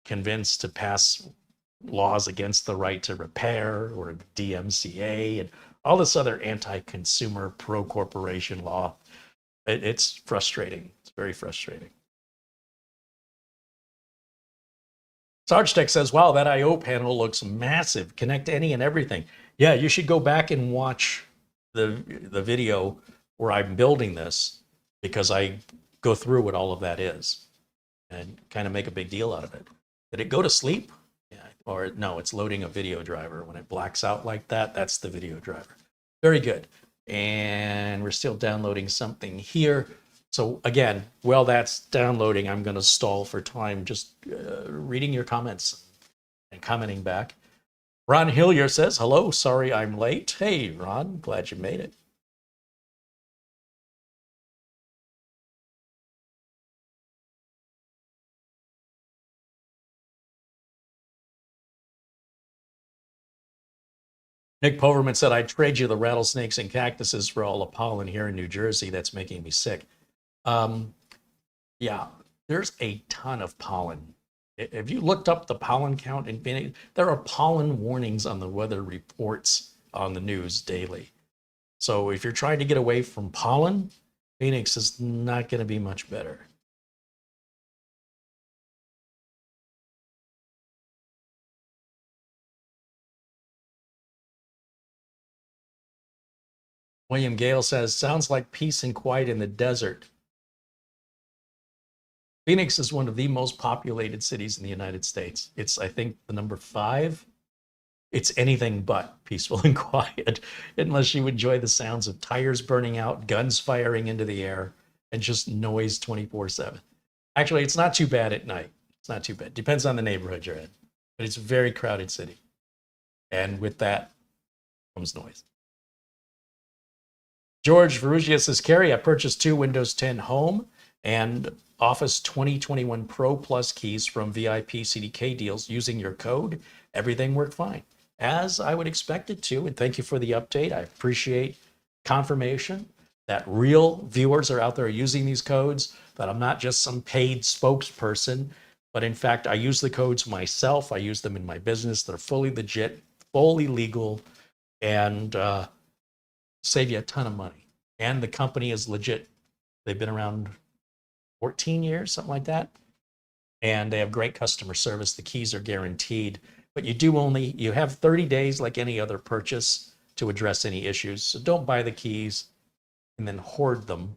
convinced to pass laws against the right to repair or DMCA and all this other anti-consumer pro-corporation law. It's frustrating. It's very frustrating. Sarge Tech says, wow, that I/O panel looks massive. Connect any and everything. Yeah, you should go back and watch the video where I'm building this, because I go through what all of that is and kind of make a big deal out of it. Did it go to sleep? Yeah. Or no, it's loading a video driver. When it blacks out like that, that's the video driver. Very good. And we're still downloading something here. So again, while that's downloading, I'm going to stall for time just reading your comments and commenting back. Ron Hillier says, hello, sorry I'm late. Hey, Ron, glad you made it. Nick Poverman said, I'd trade you the rattlesnakes and cactuses for all the pollen here in New Jersey. That's making me sick. Yeah, there's a ton of pollen. Have you looked up the pollen count in Phoenix? There are pollen warnings on the weather reports on the news daily. So if you're trying to get away from pollen, Phoenix is not going to be much better. William Gale says, sounds like peace and quiet in the desert. Phoenix is one of the most populated cities in the United States. It's, I think, the number 5. It's anything but peaceful and quiet, unless you enjoy the sounds of tires burning out, guns firing into the air, and just noise 24/7. Actually, it's not too bad at night. It's not too bad. Depends on the neighborhood you're in. But it's a very crowded city. And with that comes noise. George Verugia says, Carrie, I purchased 2 Windows 10 Home and Office 2021 Pro Plus keys from VIP CDK deals using your code. Everything worked fine, as I would expect it to. And thank you for the update. I appreciate confirmation that real viewers are out there using these codes, that I'm not just some paid spokesperson, but in fact, I use the codes myself. I use them in my business. They're fully legit, fully legal, and save you a ton of money. And the company is legit. They've been around 14 years, something like that. And they have great customer service. The keys are guaranteed, but you have 30 days like any other purchase to address any issues. So don't buy the keys and then hoard them.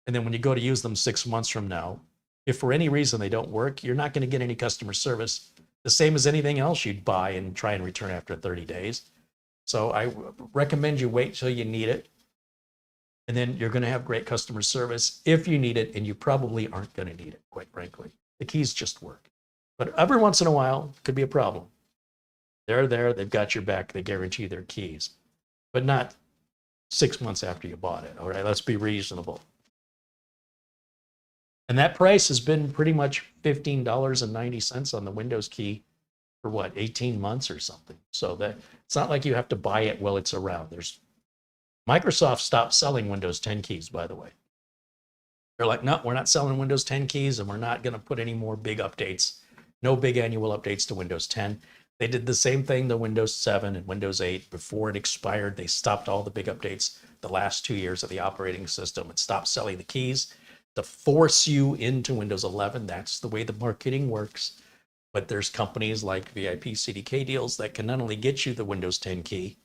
And then when you go to use them 6 months from now, if for any reason they don't work, you're not going to get any customer service. The same as anything else you'd buy and try and return after 30 days. So I recommend you wait till you need it. And then you're going to have great customer service if you need it, and you probably aren't going to need it, quite frankly. The keys just work. But every once in a while, it could be a problem. They're there, they've got your back, they guarantee their keys. But not 6 months after you bought it, all right? Let's be reasonable. And that price has been pretty much $15.90 on the Windows key for what, 18 months or something. So that it's not like you have to buy it while it's around. Microsoft stopped selling Windows 10 keys, by the way. They're like, no, we're not selling Windows 10 keys, and we're not going to put any more big updates. No big annual updates to Windows 10. They did the same thing to Windows 7 and Windows 8. Before it expired, they stopped all the big updates the last 2 years of the operating system and stopped selling the keys to force you into Windows 11. That's the way the marketing works. But there's companies like VIP CDK deals that can not only get you the Windows 10 key,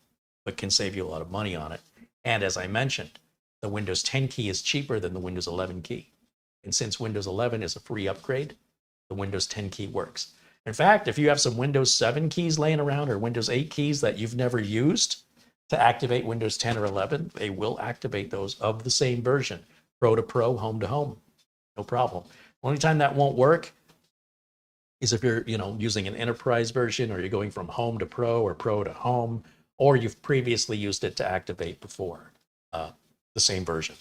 but can save you a lot of money on it. And as I mentioned, the Windows 10 key is cheaper than the Windows 11 key. And since Windows 11 is a free upgrade, the Windows 10 key works. In fact, if you have some Windows 7 keys laying around or Windows 8 keys that you've never used to activate Windows 10 or 11, they will activate those of the same version, Pro to Pro, Home to Home. No problem. Only time that won't work is if you're, using an enterprise version, or you're going from Home to Pro or Pro to Home, or you've previously used it to activate before the same version.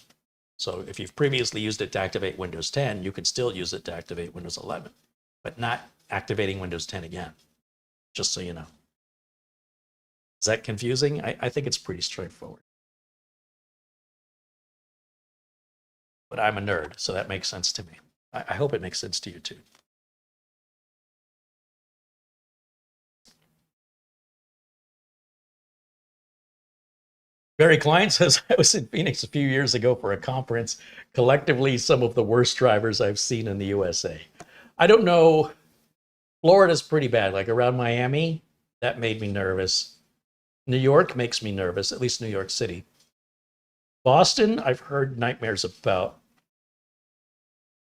So if you've previously used it to activate Windows 10, you can still use it to activate Windows 11, but not activating Windows 10 again, just so you know. Is that confusing? I think it's pretty straightforward. But I'm a nerd, so that makes sense to me. I hope it makes sense to you too. Barry Klein says, I was in Phoenix a few years ago for a conference. Collectively, some of the worst drivers I've seen in the USA. I don't know. Florida's pretty bad. Like around Miami, that made me nervous. New York makes me nervous, at least New York City. Boston, I've heard nightmares about.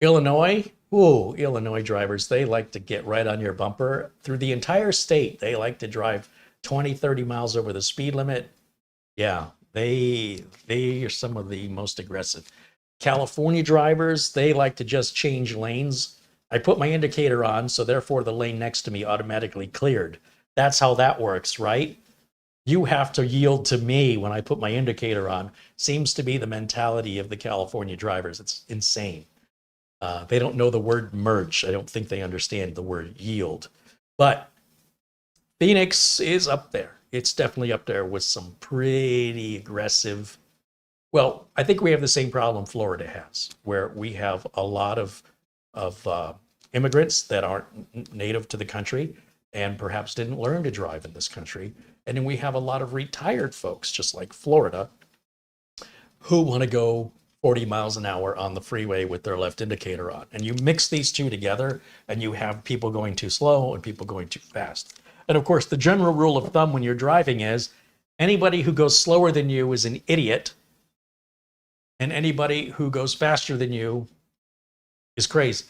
Illinois, Illinois drivers, they like to get right on your bumper. Through the entire state, they like to drive 20, 30 miles over the speed limit. Yeah, they are some of the most aggressive. California drivers, they like to just change lanes. I put my indicator on, so therefore the lane next to me automatically cleared. That's how that works, right? You have to yield to me when I put my indicator on. Seems to be the mentality of the California drivers. It's insane. They don't know the word merge. I don't think they understand the word yield. But Phoenix is up there. It's definitely up there with some pretty aggressive. Well, I think we have the same problem Florida has, where we have a lot of immigrants that aren't native to the country and perhaps didn't learn to drive in this country. And then we have a lot of retired folks, just like Florida, who want to go 40 miles an hour on the freeway with their left indicator on. And you mix these two together and you have people going too slow and people going too fast. And of course, the general rule of thumb when you're driving is anybody who goes slower than you is an idiot, and anybody who goes faster than you is crazy.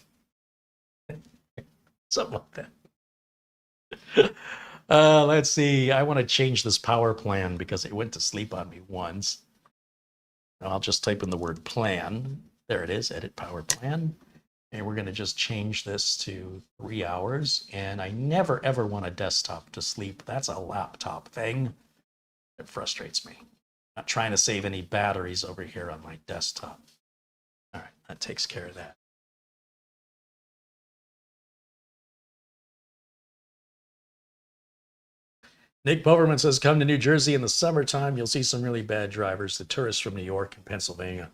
Something like that. Let's see. I want to change this power plan because it went to sleep on me once. I'll just type in the word plan. There it is, edit power plan. And we're going to just change this to 3 hours. And I never, ever want a desktop to sleep. That's a laptop thing. It frustrates me. Not trying to save any batteries over here on my desktop. All right, that takes care of that. Nick Poverman says, come to New Jersey in the summertime. You'll see some really bad drivers, the tourists from New York and Pennsylvania.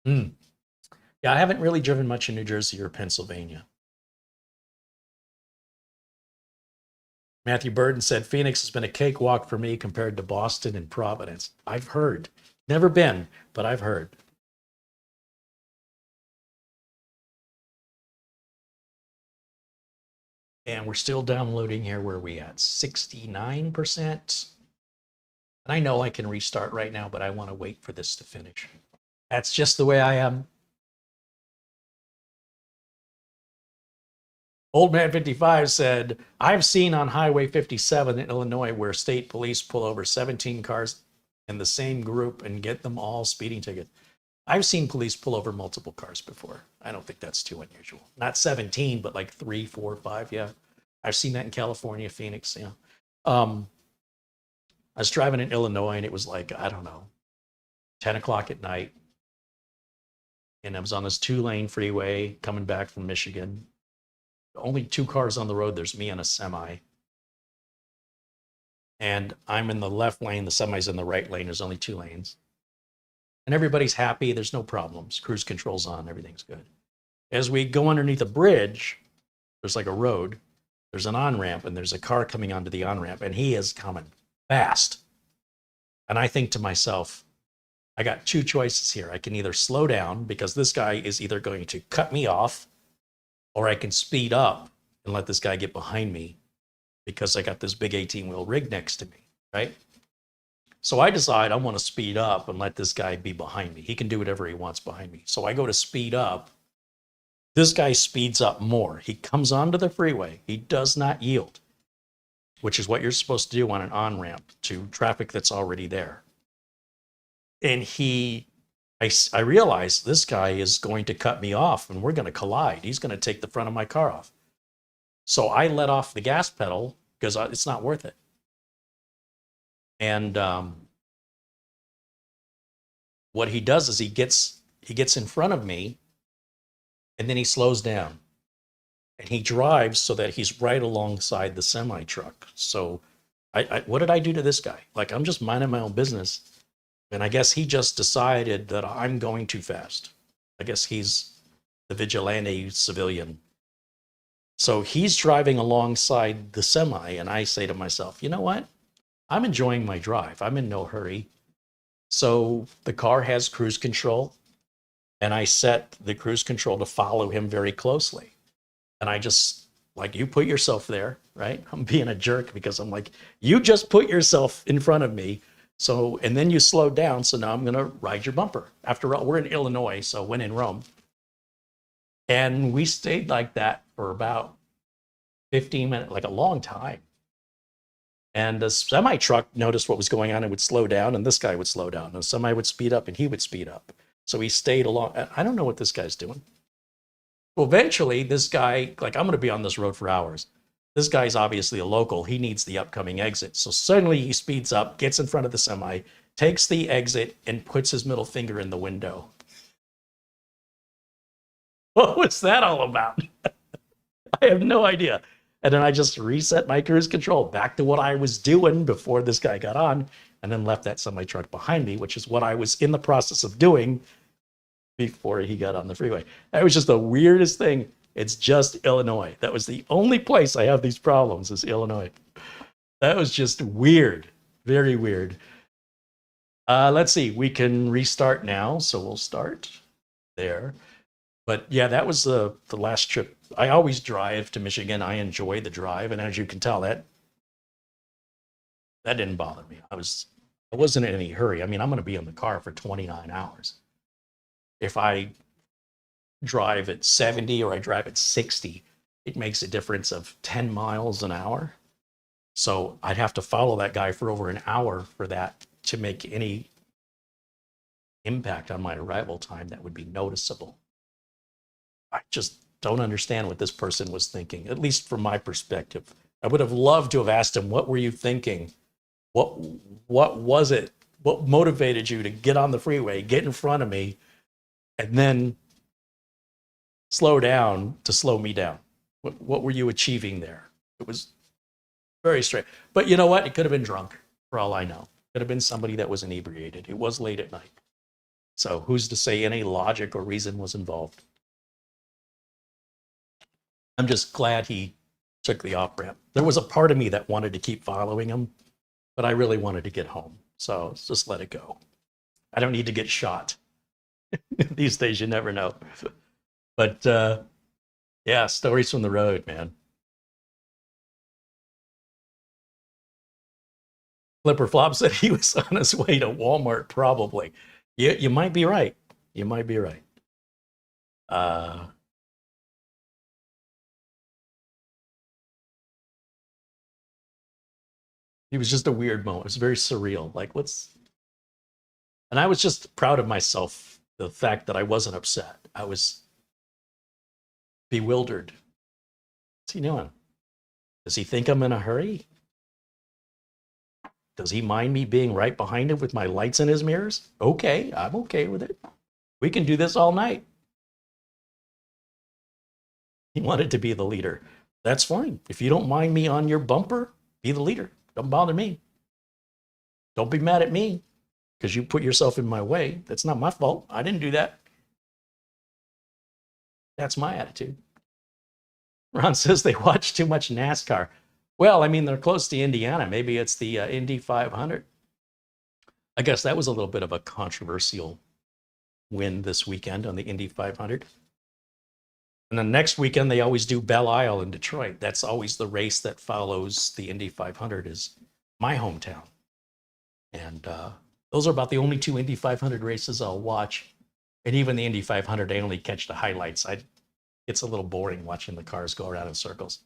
Yeah, I haven't really driven much in New Jersey or Pennsylvania. Matthew Burden said, Phoenix has been a cakewalk for me compared to Boston and Providence. I've heard. Never been, but I've heard. And we're still downloading here. Where are we at? 69%. And I know I can restart right now, but I want to wait for this to finish. That's just the way I am. Old Man 55 said, I've seen on Highway 57 in Illinois where state police pull over 17 cars in the same group and get them all speeding tickets. I've seen police pull over multiple cars before. I don't think that's too unusual. Not 17, but like 3, 4, 5. Yeah. I've seen that in California, Phoenix. Yeah. I was driving in Illinois and it was like, I don't know, 10 o'clock at night. And I was on this 2-lane freeway coming back from Michigan. Only 2 cars on the road. There's me and a semi. And I'm in the left lane. The semi's in the right lane. There's only 2 lanes. And everybody's happy. There's no problems. Cruise control's on. Everything's good. As we go underneath a bridge, there's like a road. There's an on-ramp, and there's a car coming onto the on-ramp, and he is coming fast. And I think to myself, I got 2 choices here. I can either slow down because this guy is either going to cut me off, or I can speed up and let this guy get behind me because I got this big 18-wheel rig next to me, right? So I decide I want to speed up and let this guy be behind me. He can do whatever he wants behind me. So I go to speed up, This guy speeds up more. He comes onto the freeway. He does not yield, which is what you're supposed to do on an on-ramp to traffic that's already there. And I realize this guy is going to cut me off and we're going to collide. He's going to take the front of my car off. So I let off the gas pedal because it's not worth it. And what he does is he gets in front of me and then he slows down. And he drives so that he's right alongside the semi truck. So what did I do to this guy? Like, I'm just minding my own business. And I guess he just decided that I'm going too fast. I guess he's the vigilante civilian. So he's driving alongside the semi. And I say to myself, you know what? I'm enjoying my drive. I'm in no hurry. So the car has cruise control. And I set the cruise control to follow him very closely. And I just, like, you put yourself there, right? I'm being a jerk because I'm like, you just put yourself in front of me. So, and then you slowed down. So now I'm going to ride your bumper. After all, we're in Illinois, so when in Rome. And we stayed like that for about 15 minutes, like a long time. And the semi truck noticed what was going on and would slow down. And this guy would slow down. And the semi would speed up and he would speed up. So he stayed along. I don't know what this guy's doing. Well, eventually, this guy, like, I'm going to be on this road for hours. This guy's obviously a local. He needs the upcoming exit. So suddenly he speeds up, gets in front of the semi, takes the exit, and puts his middle finger in the window. What was that all about? I have no idea. And then I just reset my cruise control back to what I was doing before this guy got on, and then left that semi truck behind me, which is what I was in the process of doing before he got on the freeway. That was just the weirdest thing. It's just Illinois. That was the only place I have these problems, is Illinois. That was just weird. Very weird. Let's see. We can restart now. So we'll start there. But yeah, that was the last trip. I always drive to Michigan. I enjoy the drive. And as you can tell, that didn't bother me. I wasn't in any hurry. I mean, I'm going to be in the car for 29 hours. If I drive at 70 or I drive at 60, it makes a difference of 10 miles an hour. So I'd have to follow that guy for over an hour for that to make any impact on my arrival time that would be noticeable. I just don't understand what this person was thinking, at least from my perspective. I would have loved to have asked him, what were you thinking? What was it? What motivated you to get on the freeway, get in front of me, and then slow down to slow me down? What were you achieving there? It was very strange. But you know what? It could have been drunk, for all I know. It could have been somebody that was inebriated. It was late at night. So who's to say any logic or reason was involved? I'm just glad he took the off-ramp. There was a part of me that wanted to keep following him, but I really wanted to get home. So just let it go. I don't need to get shot. These days, you never know. But yeah, stories from the road, man. Flipper Flop said he was on his way to Walmart, probably. You might be right. You might be right. It was just a weird moment. It was very surreal. Like, and I was just proud of myself, the fact that I wasn't upset. I was bewildered. What's he doing? Does he think I'm in a hurry? Does he mind me being right behind him with my lights in his mirrors? Okay, I'm okay with it. We can do this all night. He wanted to be the leader. That's fine. If you don't mind me on your bumper, be the leader. Don't bother me. Don't be mad at me because you put yourself in my way. That's not my fault. I didn't do that. That's my attitude. Ron says they watch too much NASCAR. Well, I mean, they're close to Indiana. Maybe it's the Indy 500. I guess that was a little bit of a controversial win this weekend on the Indy 500. And then next weekend, they always do Belle Isle in Detroit. That's always the race that follows the Indy 500, is my hometown. And those are about the only two Indy 500 races I'll watch. And even the Indy 500, I only catch the highlights. It's a little boring watching the cars go around in circles.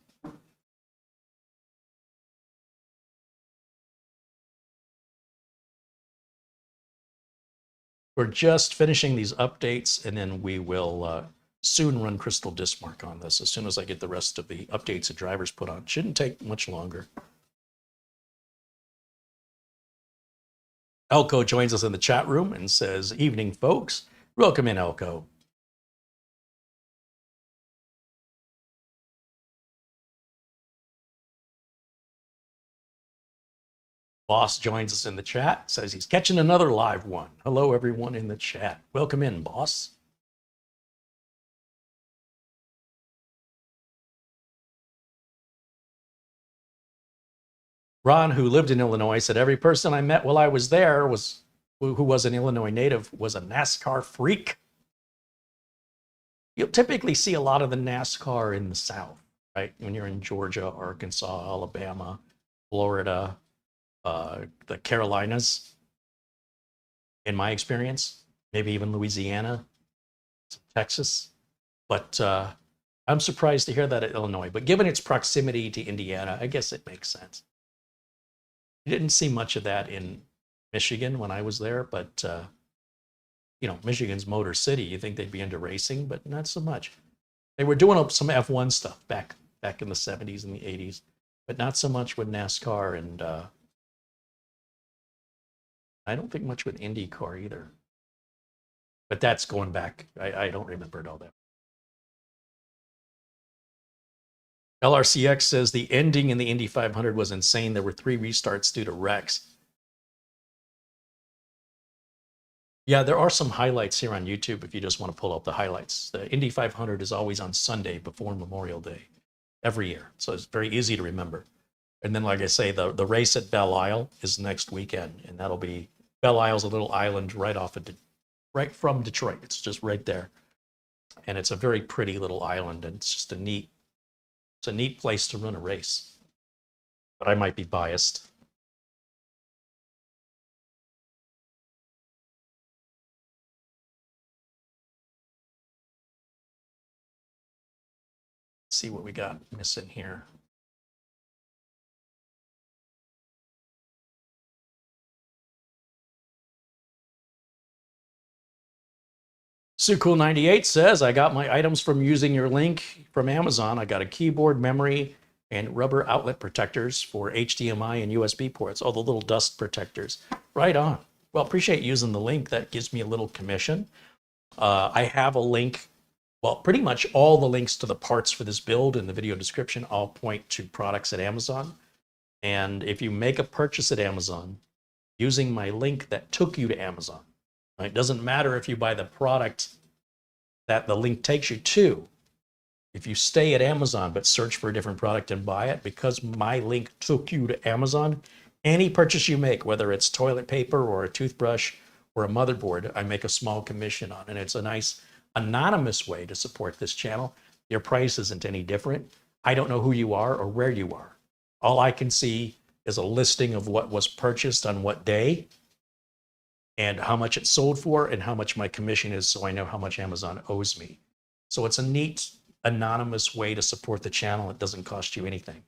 We're just finishing these updates, and then we will soon run Crystal Disk Mark on this as soon as I get the rest of the updates and drivers put on. Shouldn't take much longer. Elko joins us in the chat room and says, "Evening, folks." Welcome in, Elko. Boss joins us in the chat, says he's catching another live one. Hello, everyone in the chat. Welcome in, Boss. Ron, who lived in Illinois, said every person I met while I was there who was an Illinois native was a NASCAR freak. You'll typically see a lot of the NASCAR in the South, right? When you're in Georgia, Arkansas, Alabama, Florida, the Carolinas, in my experience, maybe even Louisiana, Texas. But I'm surprised to hear that at Illinois. But given its proximity to Indiana, I guess it makes sense. You didn't see much of that in Michigan when I was there, but you know, Michigan's Motor City. You think they'd be into racing, but not so much. They were doing some F1 stuff back in the 70s and the 80s, but not so much with NASCAR, and I don't think much with IndyCar either. But that's going back. I don't remember it all that. LRCX says the ending in the Indy 500 was insane. There were 3 restarts due to wrecks. Yeah, there are some highlights here on YouTube if you just want to pull up the highlights. The Indy 500 is always on Sunday before Memorial Day every year. So it's very easy to remember. And then, like I say, the race at Belle Isle is next weekend. And that'll be, Belle Isle's a little island right from Detroit. It's just right there. And it's a very pretty little island. And it's just a neat place to run a race. But I might be biased. See what we got missing here. Sucool98 says, I got my items from using your link from Amazon. I got a keyboard, memory, and rubber outlet protectors for HDMI and USB ports, all the little dust protectors. Right on. Well, appreciate using the link. That gives me a little commission. I have a link. Well, pretty much all the links to the parts for this build in the video description all point to products at Amazon. And if you make a purchase at Amazon using my link that took you to Amazon, it doesn't matter if you buy the product that the link takes you to. If you stay at Amazon but search for a different product and buy it, because my link took you to Amazon, any purchase you make, whether it's toilet paper or a toothbrush or a motherboard, I make a small commission on. And it's a nice anonymous way to support this channel. Your price isn't any different. I don't know who you are or where you are. All I can see is a listing of what was purchased on what day and how much it sold for and how much my commission is, so I know how much Amazon owes me. So it's a neat anonymous way to support the channel. It doesn't cost you anything.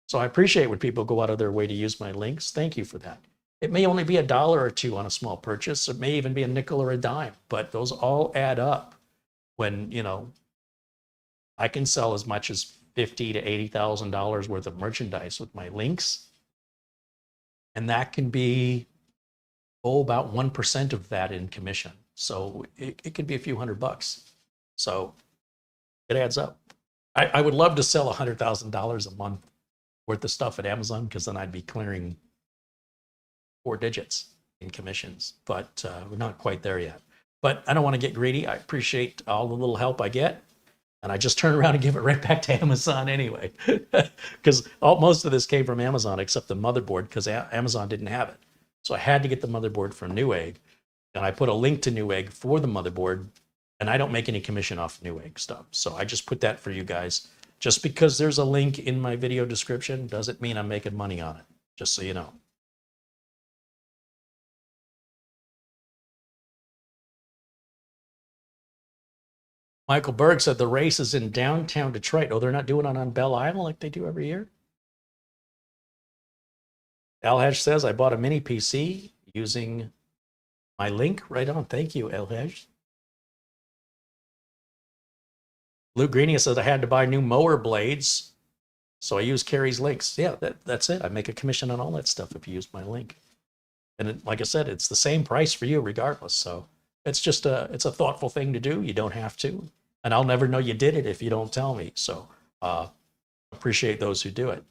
So I appreciate when people go out of their way to use my links. Thank you for that. It may only be $1 or $2 on a small purchase. It may even be a nickel or a dime, but those all add up when, you know, I can sell as much as $50,000 to $80,000 worth of merchandise with my links. And that can be, about 1% of that in commission. So it could be a few $100. So it adds up. I would love to sell $100,000 a month worth of stuff at Amazon, because then I'd be clearing 4 digits in commissions, but we're not quite there yet. But I don't want to get greedy. I appreciate all the little help I get. And I just turn around and give it right back to Amazon anyway, because most of this came from Amazon except the motherboard, because Amazon didn't have it. So I had to get the motherboard from Newegg, and I put a link to Newegg for the motherboard, and I don't make any commission off Newegg stuff. So I just put that for you guys. Just because there's a link in my video description doesn't mean I'm making money on it, just so you know. Michael Berg said the race is in downtown Detroit. Oh, they're not doing it on Belle Isle like they do every year? Alhaj says, I bought a mini PC using my link right on. Thank you, Alhaj. Luke Greenia says I had to buy new mower blades, so I use Carrie's links. Yeah, that's it. I make a commission on all that stuff if you use my link. And it, like I said, it's the same price for you regardless. So it's just it's a thoughtful thing to do. You don't have to. And I'll never know you did it if you don't tell me. So appreciate those who do it.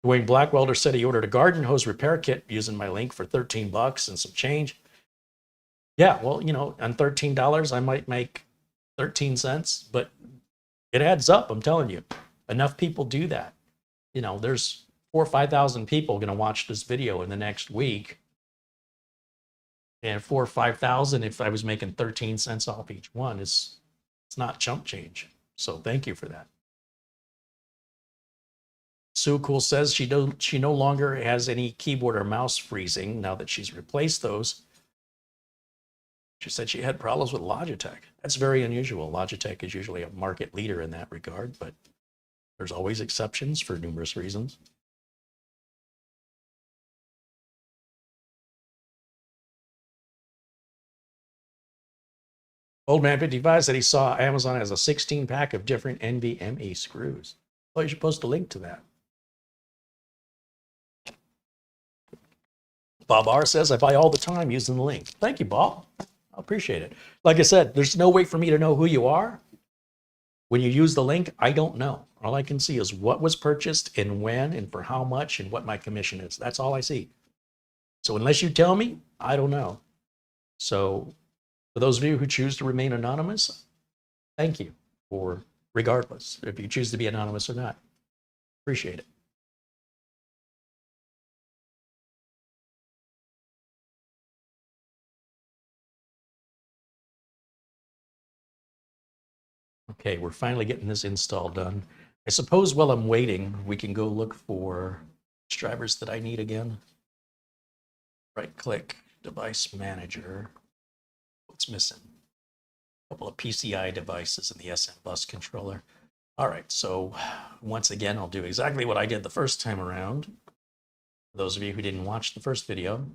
Dwayne Blackwelder said he ordered a garden hose repair kit using my link for $13 and some change. Yeah, well, you know, on $13, I might make 13 cents, but it adds up. I'm telling you, enough people do that. You know, there's 4,000 or 5,000 people going to watch this video in the next week. And 4,000 or 5,000, if I was making 13 cents off each one, it's not chump change. So thank you for that. Sue Cool says she no longer has any keyboard or mouse freezing now that she's replaced those. She said she had problems with Logitech. That's very unusual. Logitech is usually a market leader in that regard, but there's always exceptions for numerous reasons. Old Man 55 said he saw Amazon has a 16-pack of different NVMe screws. Well, you should post a link to that. Bob R says, I buy all the time using the link. Thank you, Bob. I appreciate it. Like I said, there's no way for me to know who you are. When you use the link, I don't know. All I can see is what was purchased and when and for how much and what my commission is. That's all I see. So unless you tell me, I don't know. So for those of you who choose to remain anonymous, thank you, or regardless, if you choose to be anonymous or not. Appreciate it. Okay, we're finally getting this install done. I suppose while I'm waiting, we can go look for drivers that I need again. Right-click, Device Manager. What's missing? A couple of PCIe devices in the SM bus controller. All right, so once again, I'll do exactly what I did the first time around. For those of you who didn't watch the first video,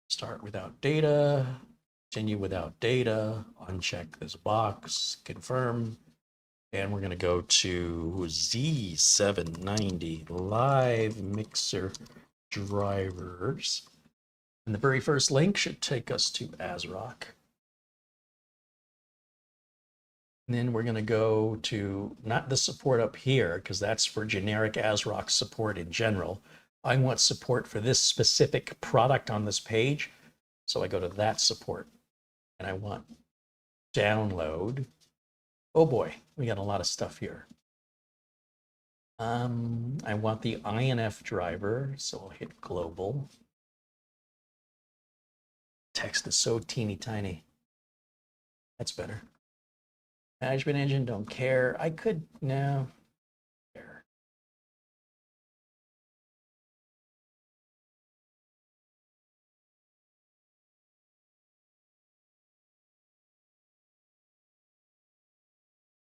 start without data, continue without data, uncheck this box, confirm, and we're going to go to Z790 LiveMixer drivers. And the very first link should take us to ASRock. And then we're going to go to not the support up here, because that's for generic ASRock support in general. I want support for this specific product on this page. So I go to that support and I want download. Oh boy, we got a lot of stuff here. I want the INF driver, so I'll hit global. Text is so teeny tiny. That's better. Management engine, don't care. I could, no. Care.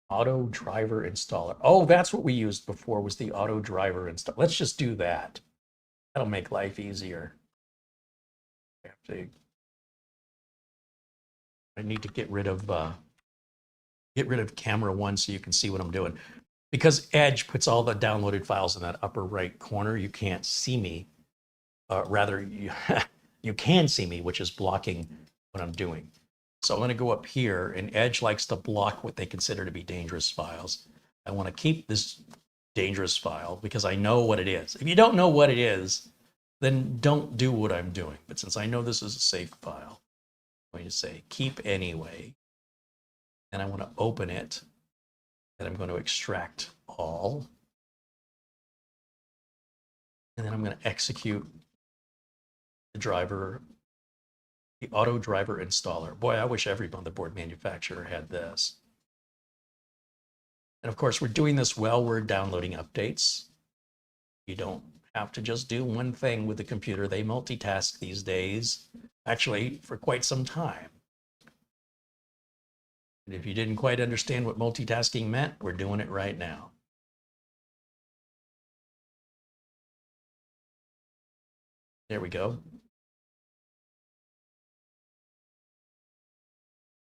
Auto driver installer. Oh, that's what we used before, was the auto driver installer. Let's just do that. That'll make life easier. I need to get rid of camera one so you can see what I'm doing. Because Edge puts all the downloaded files in that upper right corner, you can't see me. Rather, you can see me, which is blocking what I'm doing. So I'm going to go up here, and Edge likes to block what they consider to be dangerous files. I want to keep this dangerous file because I know what it is. If you don't know what it is, then don't do what I'm doing. But since I know this is a safe file, I'm going to say keep anyway. And I want to open it, and I'm going to extract all. And then I'm going to execute the driver, the auto driver installer. Boy, I wish every motherboard manufacturer had this. And of course, we're doing this while we're downloading updates. You don't have to just do one thing with the computer. They multitask these days, actually for quite some time. And if you didn't quite understand what multitasking meant, we're doing it right now. There we go.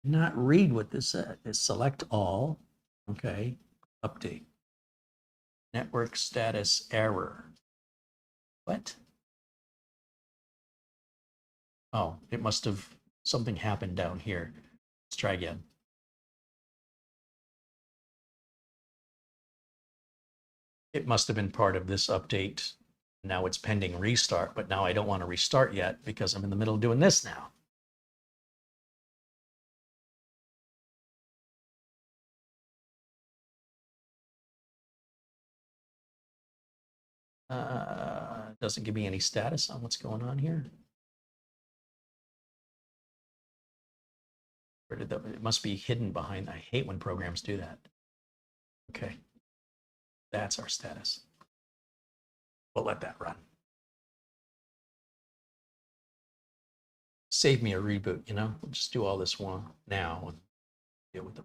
Not read what this said. Is select all. Okay. Update. Network status error. What? Oh, it must have, something happened down here. Let's try again. It must have been part of this update. Now it's pending restart, but now I don't want to restart yet because I'm in the middle of doing this now. Doesn't give me any status on what's going on here. Where did that, it must be hidden behind, I hate when programs do that. Okay, that's our status. We'll let that run. Save me a reboot, you know? We'll just do all this one now and deal with the.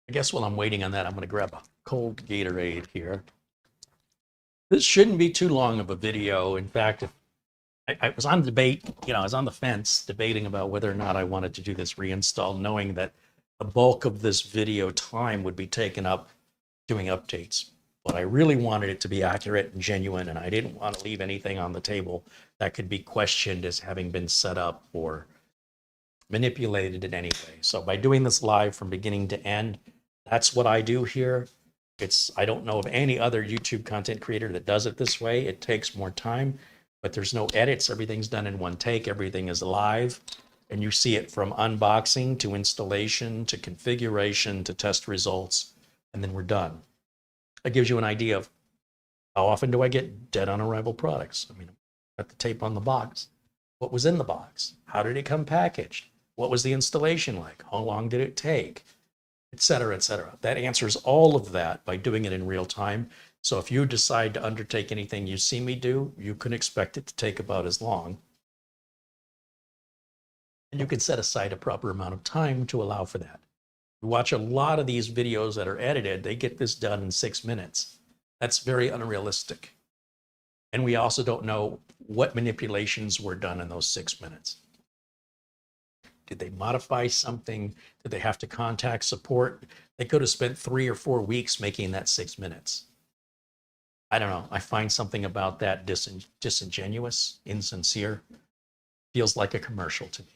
I guess while I'm waiting on that, I'm going to grab a cold Gatorade here. This shouldn't be too long of a video. In fact, if I was on debate, you know, I was on the fence debating about whether or not I wanted to do this reinstall, knowing that the bulk of this video time would be taken up doing updates. But I really wanted it to be accurate and genuine, and I didn't want to leave anything on the table that could be questioned as having been set up or manipulated in any way. So by doing this live from beginning to end, that's what I do here. I don't know of any other YouTube content creator that does it this way. It takes more time, but there's no edits. Everything's done in one take. Everything is live. And you see it from unboxing to installation to configuration to test results, and then we're done. That gives you an idea of how often do I get dead on arrival products. I mean, got the tape on the box. What was in the box? How did it come packaged? What was the installation like? How long did it take? Et cetera, et cetera. That answers all of that by doing it in real time. So if you decide to undertake anything you see me do, you can expect it to take about as long. And you can set aside a proper amount of time to allow for that. You watch a lot of these videos that are edited, they get this done in 6 minutes. That's very unrealistic. And we also don't know what manipulations were done in those 6 minutes. Did they modify something? Did they have to contact support? They could have spent 3 or 4 weeks making that 6 minutes. I don't know. I find something about that disingenuous, insincere. Feels like a commercial to me.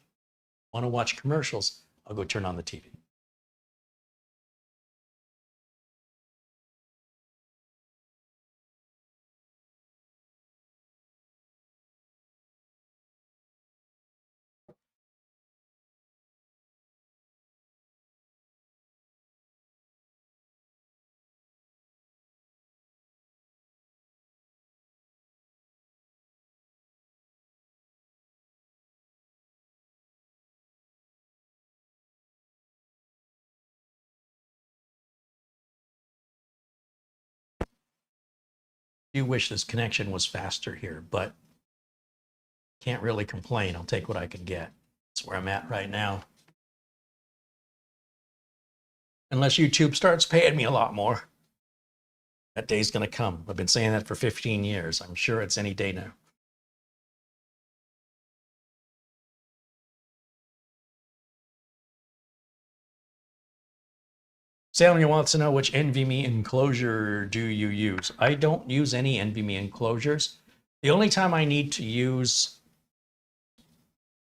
Want to watch commercials? I'll go turn on the TV. Do wish this connection was faster here, but can't really complain. I'll take what I can get. That's where I'm at right now. Unless YouTube starts paying me a lot more. That day's going to come. I've been saying that for 15 years. I'm sure it's any day now. Samuel wants to know which NVMe enclosure do you use? I don't use any NVMe enclosures. The only time I need to use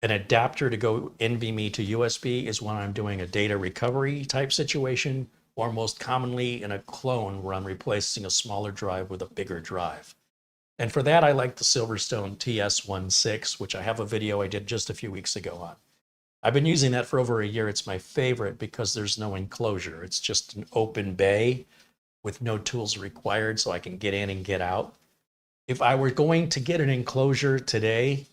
an adapter to go NVMe to USB is when I'm doing a data recovery type situation, or most commonly in a clone where I'm replacing a smaller drive with a bigger drive. And for that, I like the SilverStone TS16, which I have a video I did just a few weeks ago on. I've been using that for over a year. It's my favorite because there's no enclosure. It's just an open bay with no tools required, so I can get in and get out. If I were going to get an enclosure today,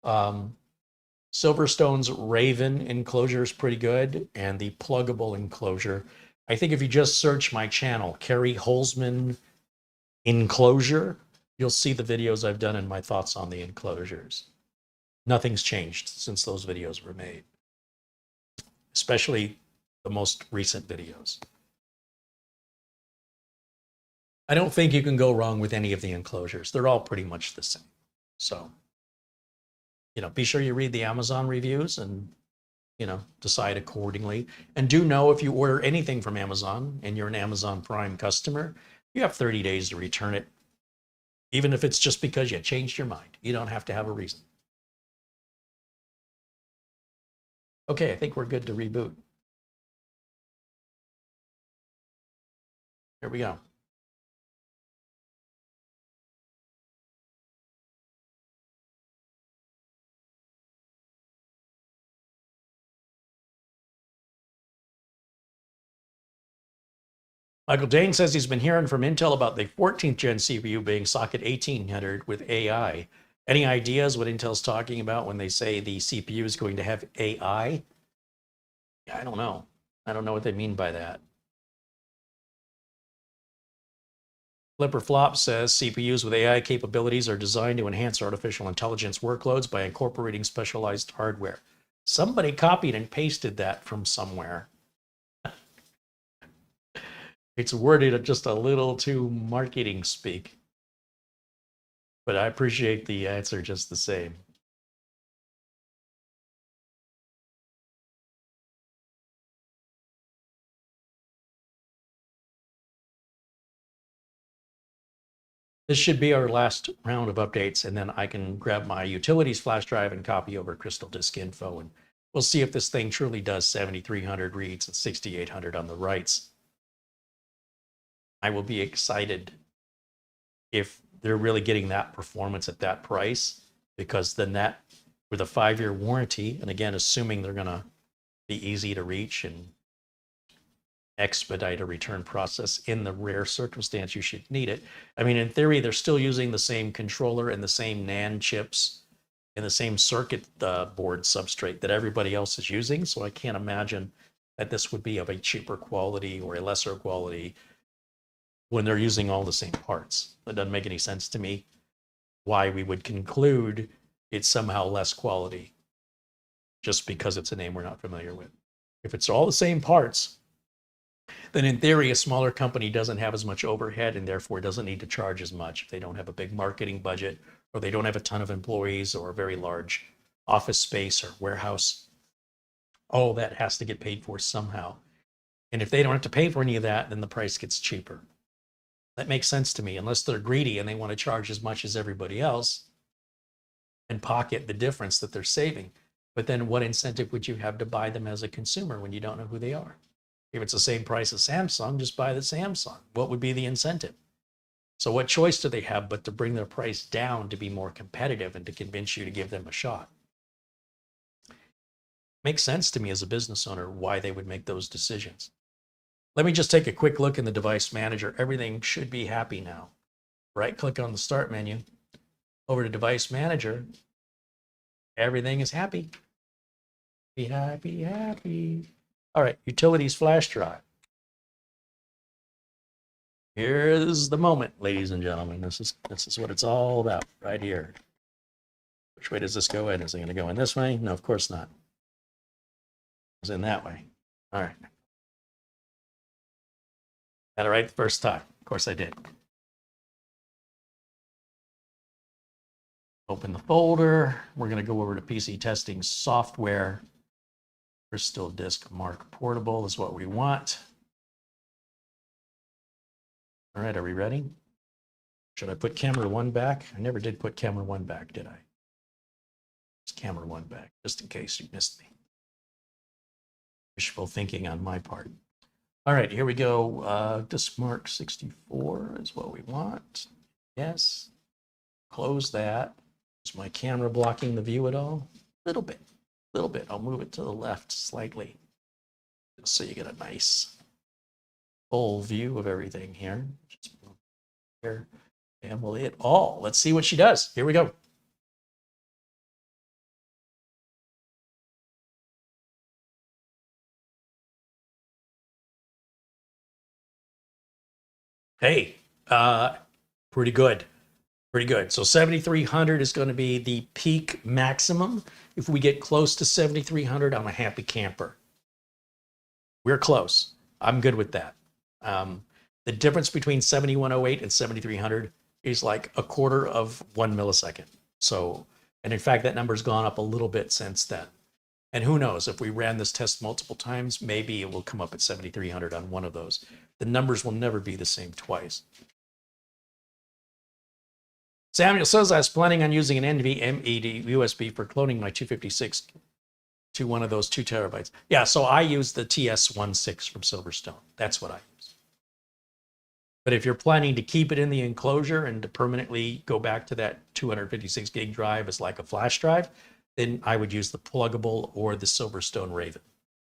SilverStone's Raven enclosure is pretty good, and the pluggable enclosure. I think if you just search my channel, Kerry Holzman enclosure, you'll see the videos I've done and my thoughts on the enclosures. Nothing's changed since those videos were made, especially the most recent videos. I don't think you can go wrong with any of the enclosures. They're all pretty much the same. So, be sure you read the Amazon reviews and, decide accordingly. And do know if you order anything from Amazon and you're an Amazon Prime customer, you have 30 days to return it. Even if it's just because you changed your mind. You don't have to have a reason. Okay, I think we're good to reboot. Here we go. Michael Dane says he's been hearing from Intel about the 14th gen CPU being socket 1800 with AI. Any ideas what Intel's talking about when they say the CPU is going to have AI? I don't know. I don't know what they mean by that. Flipper Flop says CPUs with AI capabilities are designed to enhance artificial intelligence workloads by incorporating specialized hardware. Somebody copied and pasted that from somewhere. It's worded just a little too marketing speak. But I appreciate the answer just the same. This should be our last round of updates, and then I can grab my utilities flash drive and copy over Crystal Disk Info, and we'll see if this thing truly does 7,300 reads and 6,800 on the writes. I will be excited if they're really getting that performance at that price, because then that, with a 5-year warranty, and again, assuming they're going to be easy to reach and expedite a return process in the rare circumstance you should need it. I mean, in theory, they're still using the same controller and the same NAND chips and the same circuit board substrate that everybody else is using. So I can't imagine that this would be of a cheaper quality or a lesser quality when they're using all the same parts. That doesn't make any sense to me why we would conclude it's somehow less quality just because it's a name we're not familiar with. If it's all the same parts, then in theory, a smaller company doesn't have as much overhead and therefore doesn't need to charge as much if they don't have a big marketing budget, or they don't have a ton of employees, or a very large office space or warehouse. All that has to get paid for somehow. And if they don't have to pay for any of that, then the price gets cheaper. That makes sense to me, unless they're greedy and they want to charge as much as everybody else and pocket the difference that they're saving. But then what incentive would you have to buy them as a consumer when you don't know who they are? If it's the same price as Samsung, just buy the Samsung. What would be the incentive? So what choice do they have but to bring their price down to be more competitive and to convince you to give them a shot? Makes sense to me as a business owner why they would make those decisions. Let me just take a quick look in the device manager. Everything should be happy now. Right click on the start menu, over to device manager. Everything is happy. Be happy, happy. All right, utilities flash drive. Here's the moment, ladies and gentlemen. This is what it's all about right here. Which way does this go in? Is it going to go in this way? No, of course not. It's in that way. All right. Got it right the first time. Of course I did. Open the folder. We're going to go over to PC testing software. Crystal Disk Mark Portable is what we want. All right, are we ready? Should I put camera 1 back? I never did put camera 1 back, did I? It's camera 1 back, just in case you missed me. Wishful thinking on my part. All right, here we go. Disk Mark 64 is what we want. Yes. Close that. Is my camera blocking the view at all? A little bit. little bit. I'll move it to the left slightly so you get a nice full view of everything here. Just move here and we'll hit all. Let's see what she does. Here we go. Hey, pretty good. Pretty good. So 7,300 is going to be the peak maximum. If we get close to 7,300, I'm a happy camper. We're close. I'm good with that. The difference between 7108 and 7,300 is like a quarter of 1 millisecond. So, and in fact, that number's gone up a little bit since then. And who knows, if we ran this test multiple times, maybe it will come up at 7,300 on one of those. The numbers will never be the same twice. Samuel says, I was planning on using an NVMe USB for cloning my 256 to one of those 2 terabytes. Yeah, so I use the TS16 from SilverStone. That's what I use. But if you're planning to keep it in the enclosure and to permanently go back to that 256 gig drive as like a flash drive, then I would use the pluggable or the SilverStone Raven.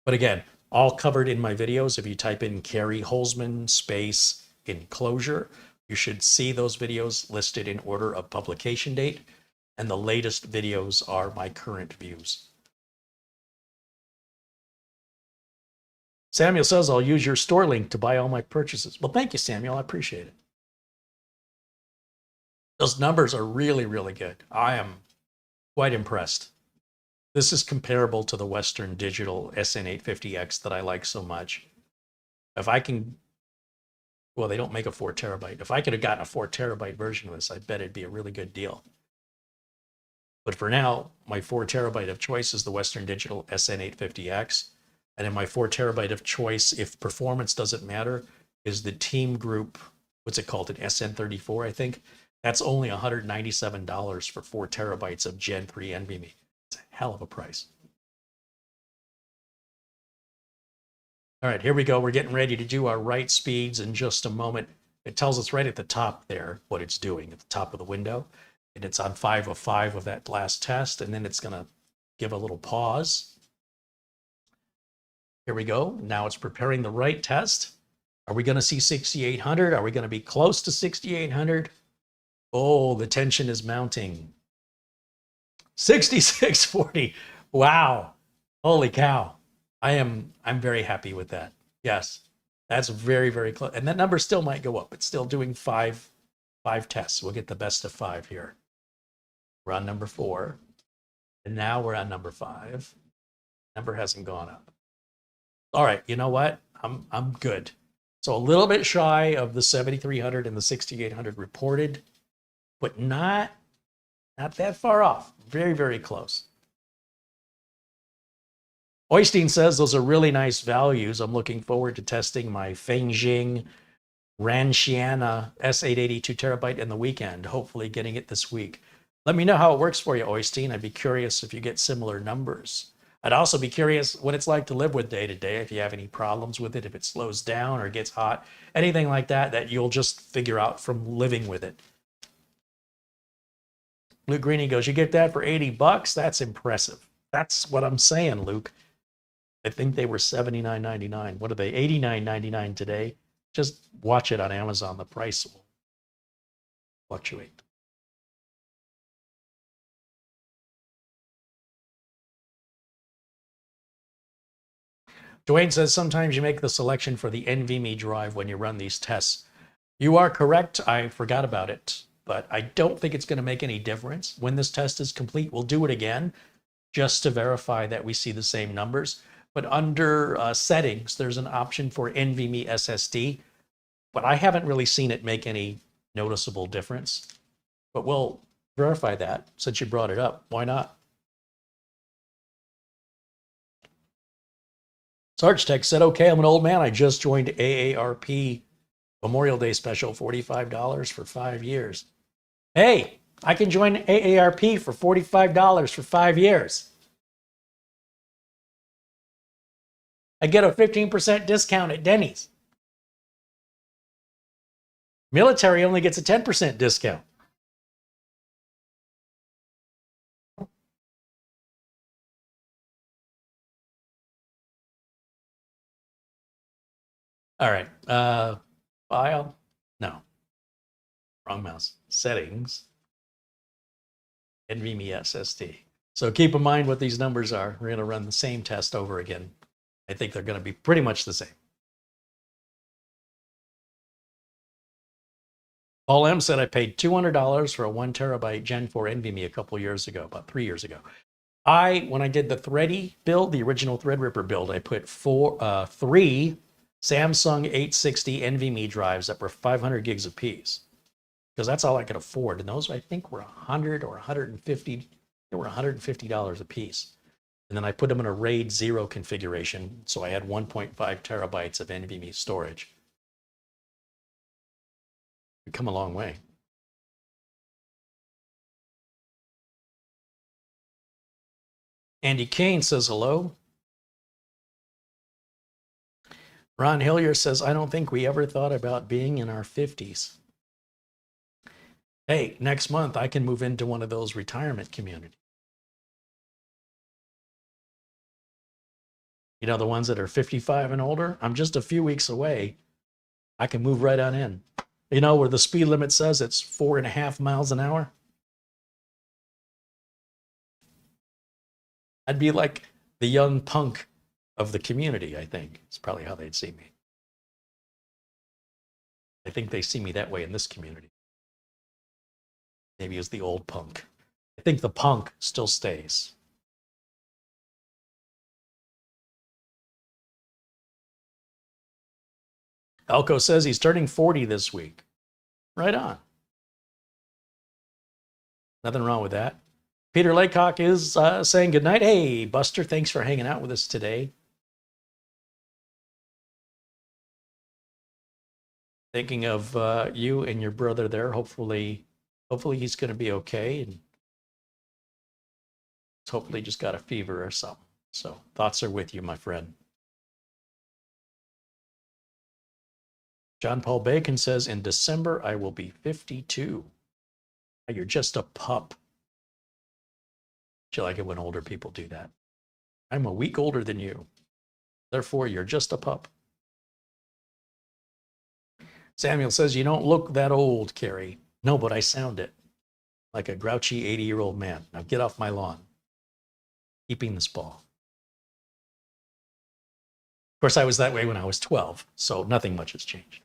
But again, all covered in my videos. If you type in Carrie Holzman space enclosure, you should see those videos listed in order of publication date. And the latest videos are my current views. Samuel says, I'll use your store link to buy all my purchases. Well, thank you, Samuel. I appreciate it. Those numbers are really, really good. I am quite impressed. This is comparable to the Western Digital SN850X that I like so much. If I can, well, they don't make a 4 terabyte. If I could have gotten a 4 terabyte version of this, I bet it'd be a really good deal. But for now, my 4 terabyte of choice is the Western Digital SN850X. And then my 4 terabyte of choice, if performance doesn't matter, is the TEAMGROUP, what's it called, an SN34, I think. That's only $197 for 4 terabytes of Gen 3 NVMe. It's a hell of a price. All right, here we go. We're getting ready to do our write speeds in just a moment. It tells us right at the top there what it's doing at the top of the window. And it's on 5 of 5 of that last test. And then it's going to give a little pause. Here we go. Now it's preparing the write test. Are we going to see 6,800? Are we going to be close to 6,800? Oh, the tension is mounting. 6,640. Wow. Holy cow. I'm very happy with that. Yes, that's very, very close. And that number still might go up. It's still doing five tests. We'll get the best of 5 here. We're on number 4. And now we're on number 5. Number hasn't gone up. All right, you know what? I'm good. So a little bit shy of the 7,300 and the 6,800 reported, but not that far off. Very, very close. Oystein says those are really nice values. I'm looking forward to testing my Fanxiang S880 2 terabyte in the weekend, hopefully getting it this week. Let me know how it works for you, Oystein. I'd be curious if you get similar numbers. I'd also be curious what it's like to live with day to day, if you have any problems with it, if it slows down or gets hot, anything like that, that you'll just figure out from living with it. Luke Greeny goes, you get that for $80? That's impressive. That's what I'm saying, Luke. I think they were $79.99. What are they? $89.99 today. Just watch it on Amazon. The price will fluctuate. Dwayne says sometimes you make the selection for the NVMe drive when you run these tests. You are correct. I forgot about it, but I don't think it's going to make any difference. When this test is complete, we'll do it again just to verify that we see the same numbers. But under settings, there's an option for NVMe SSD, but I haven't really seen it make any noticeable difference. But we'll verify that since you brought it up. Why not? Sarge Tech said, okay, I'm an old man. I just joined AARP Memorial Day special, $45 for 5 years. Hey, I can join AARP for $45 for 5 years. I get a 15% discount at Denny's. Military only gets a 10% discount. All right. File. No. Wrong mouse. Settings. NVMe SSD. So keep in mind what these numbers are. We're going to run the same test over again. I think they're going to be pretty much the same. Paul M said I paid $200 for a 1 terabyte Gen 4 NVMe a couple years ago, about 3 years ago. When I did the Thready build, the original Threadripper build, I put 3 Samsung 860 NVMe drives that were 500 gigs apiece, because that's all I could afford. And those, I think, were 100 or 150. They were $150 a piece. And then I put them in a RAID 0 configuration, so I had 1.5 terabytes of NVMe storage. We've come a long way. Andy Kane says hello. Ron Hillier says, I don't think we ever thought about being in our 50s. Hey, next month I can move into one of those retirement communities. You know, the ones that are 55 and older? I'm just a few weeks away. I can move right on in. You know, where the speed limit says it's 4.5 miles an hour? I'd be like the young punk of the community, I think. It's probably how they'd see me. I think they see me that way in this community. Maybe as the old punk. I think the punk still stays. Elko says he's turning 40 this week. Right on. Nothing wrong with that. Peter Laycock is saying goodnight. Hey, Buster, thanks for hanging out with us today. Thinking of you and your brother there. Hopefully he's going to be okay. And hopefully just got a fever or something. So thoughts are with you, my friend. John Paul Bacon says, in December, I will be 52. You're just a pup. Do you like it when older people do that? I'm a week older than you. Therefore, you're just a pup. Samuel says, you don't look that old, Carrie. No, but I sound it. Like a grouchy 80-year-old man. Now get off my lawn. Keeping this ball. Of course, I was that way when I was 12, so nothing much has changed.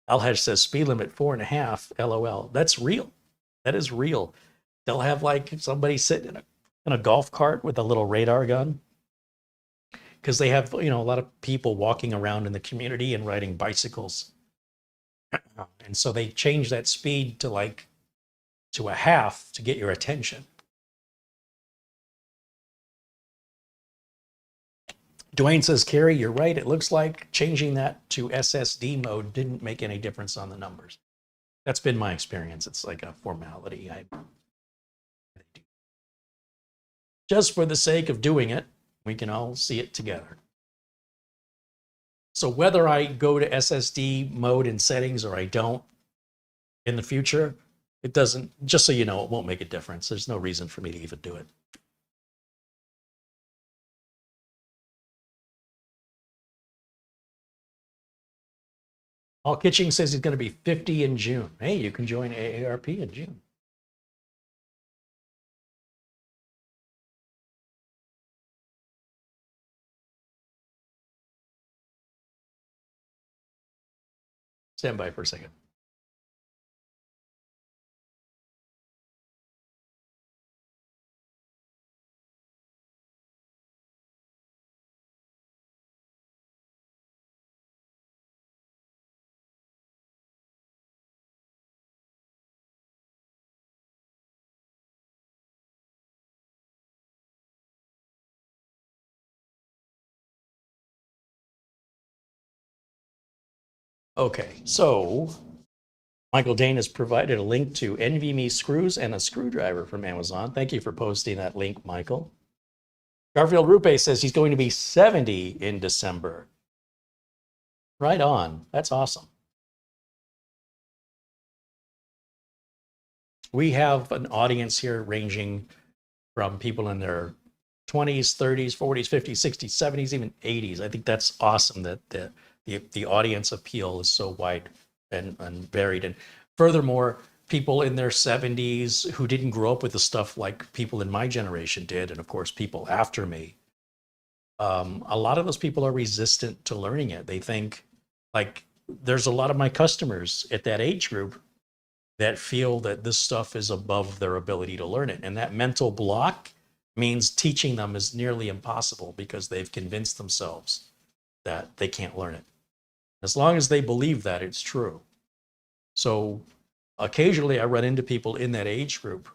Alhaj says, speed limit 4.5, LOL. That's real. That is real. They'll have like somebody sitting in a golf cart with a little radar gun, because they have, you know, a lot of people walking around in the community and riding bicycles. And so they change that speed to a half to get your attention. Dwayne says, Carrie, you're right. It looks like changing that to SSD mode didn't make any difference on the numbers. That's been my experience. It's like a formality. Just for the sake of doing it, we can all see it together. So whether I go to SSD mode in settings or I don't in the future, it doesn't, just so you know, it won't make a difference. There's no reason for me to even do it. Paul Kitching says he's going to be 50 in June. Hey, you can join AARP in June. Stand by for a second. Okay, so Michael Dane has provided a link to NVMe screws and a screwdriver from Amazon. Thank you for posting that link, Michael. Garfield Rupe says he's going to be 70 in December. Right on. That's awesome. We have an audience here ranging from people in their 20s, 30s, 40s, 50s, 60s, 70s, even 80s. I think that's awesome that the audience appeal is so wide and varied. And furthermore, people in their 70s who didn't grow up with the stuff like people in my generation did, and of course, people after me, a lot of those people are resistant to learning it. They think, like, there's a lot of my customers at that age group that feel that this stuff is above their ability to learn it. And that mental block means teaching them is nearly impossible because they've convinced themselves that they can't learn it. As long as they believe that, it's true. So occasionally I run into people in that age group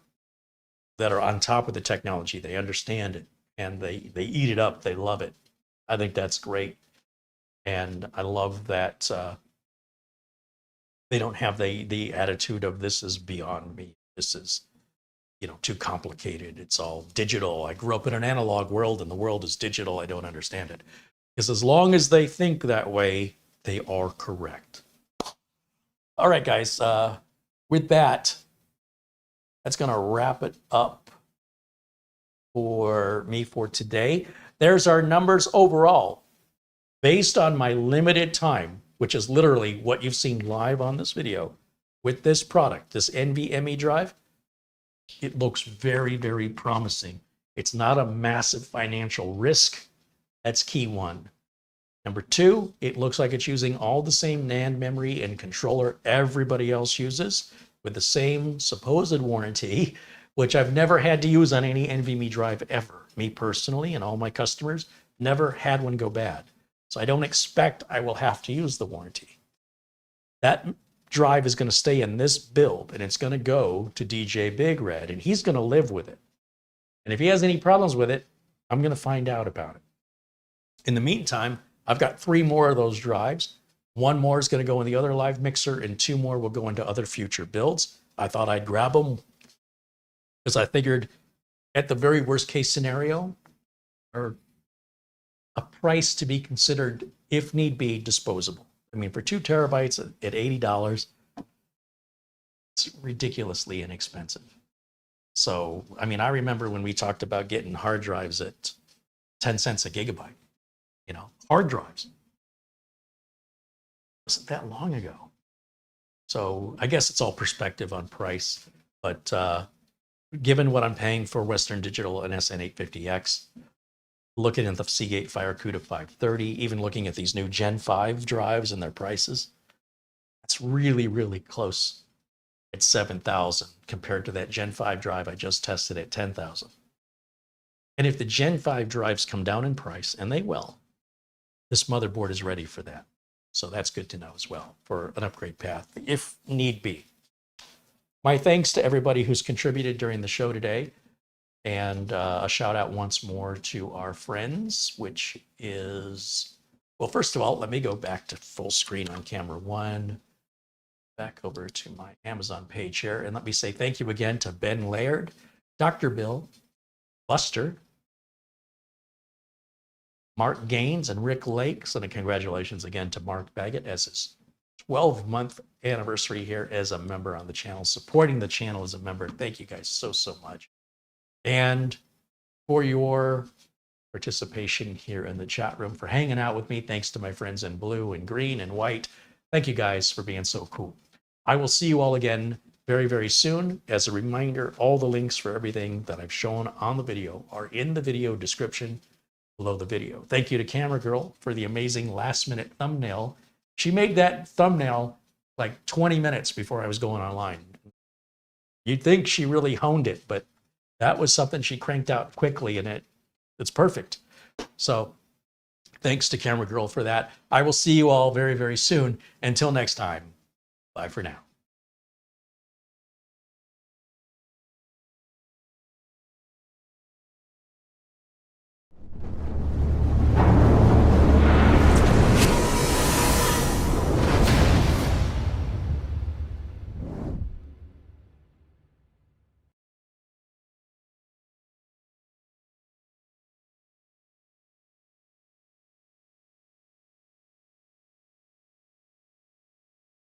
that are on top of the technology. They understand it and they eat it up. They love it. I think that's great. And I love that they don't have the attitude of this is beyond me. This is, too complicated. It's all digital. I grew up in an analog world and the world is digital. I don't understand it. Because as long as they think that way, they are correct. All right, guys. With that, that's going to wrap it up for me for today. There's our numbers overall. Based on my limited time, which is literally what you've seen live on this video, with this product, this NVMe drive, it looks very, very promising. It's not a massive financial risk. That's key one. Number two, it looks like it's using all the same NAND memory and controller everybody else uses with the same supposed warranty, which I've never had to use on any NVMe drive ever. Me personally and all my customers never had one go bad. So I don't expect I will have to use the warranty. That drive is going to stay in this build and it's going to go to DJ Big Red and he's going to live with it. And if he has any problems with it, I'm going to find out about it. In the meantime, I've got 3 more of those drives. 1 more is going to go in the other LiveMixer and 2 more will go into other future builds. I thought I'd grab them because I figured at the very worst case scenario, or a price to be considered, if need be, disposable. I mean, for 2 terabytes at $80, it's ridiculously inexpensive. So, I mean, I remember when we talked about getting hard drives at 10 cents a gigabyte, hard drives. It wasn't that long ago. So I guess it's all perspective on price, but given what I'm paying for Western Digital and S880X, looking at the Seagate FireCuda 530, even looking at these new Gen 5 drives and their prices, that's really, really close at 7,000 compared to that Gen 5 drive I just tested at 10,000. And if the Gen 5 drives come down in price, and they will, this motherboard is ready for that. So that's good to know as well for an upgrade path, if need be. My thanks to everybody who's contributed during the show today. And a shout out once more to our friends, which is, well, first of all, let me go back to full screen on camera 1, back over to my Amazon page here. And let me say thank you again to Ben Laird, Dr. Bill, Buster, Mark Gaines, and Rick Lakes. And congratulations again to Mark Baggett as his 12-month anniversary here as a member on the channel, supporting the channel as a member. Thank you guys so, so much. And for your participation here in the chat room, for hanging out with me. Thanks to my friends in blue and green and white. Thank you guys for being so cool. I will see you all again very, very soon. As a reminder, all the links for everything that I've shown on the video are in the video description below the video. Thank you to Camera Girl for the amazing last-minute thumbnail. She made that thumbnail like 20 minutes before I was going online. You'd think she really honed it, but that was something she cranked out quickly, and it's perfect. So thanks to Camera Girl for that. I will see you all very, very soon. Until next time, bye for now.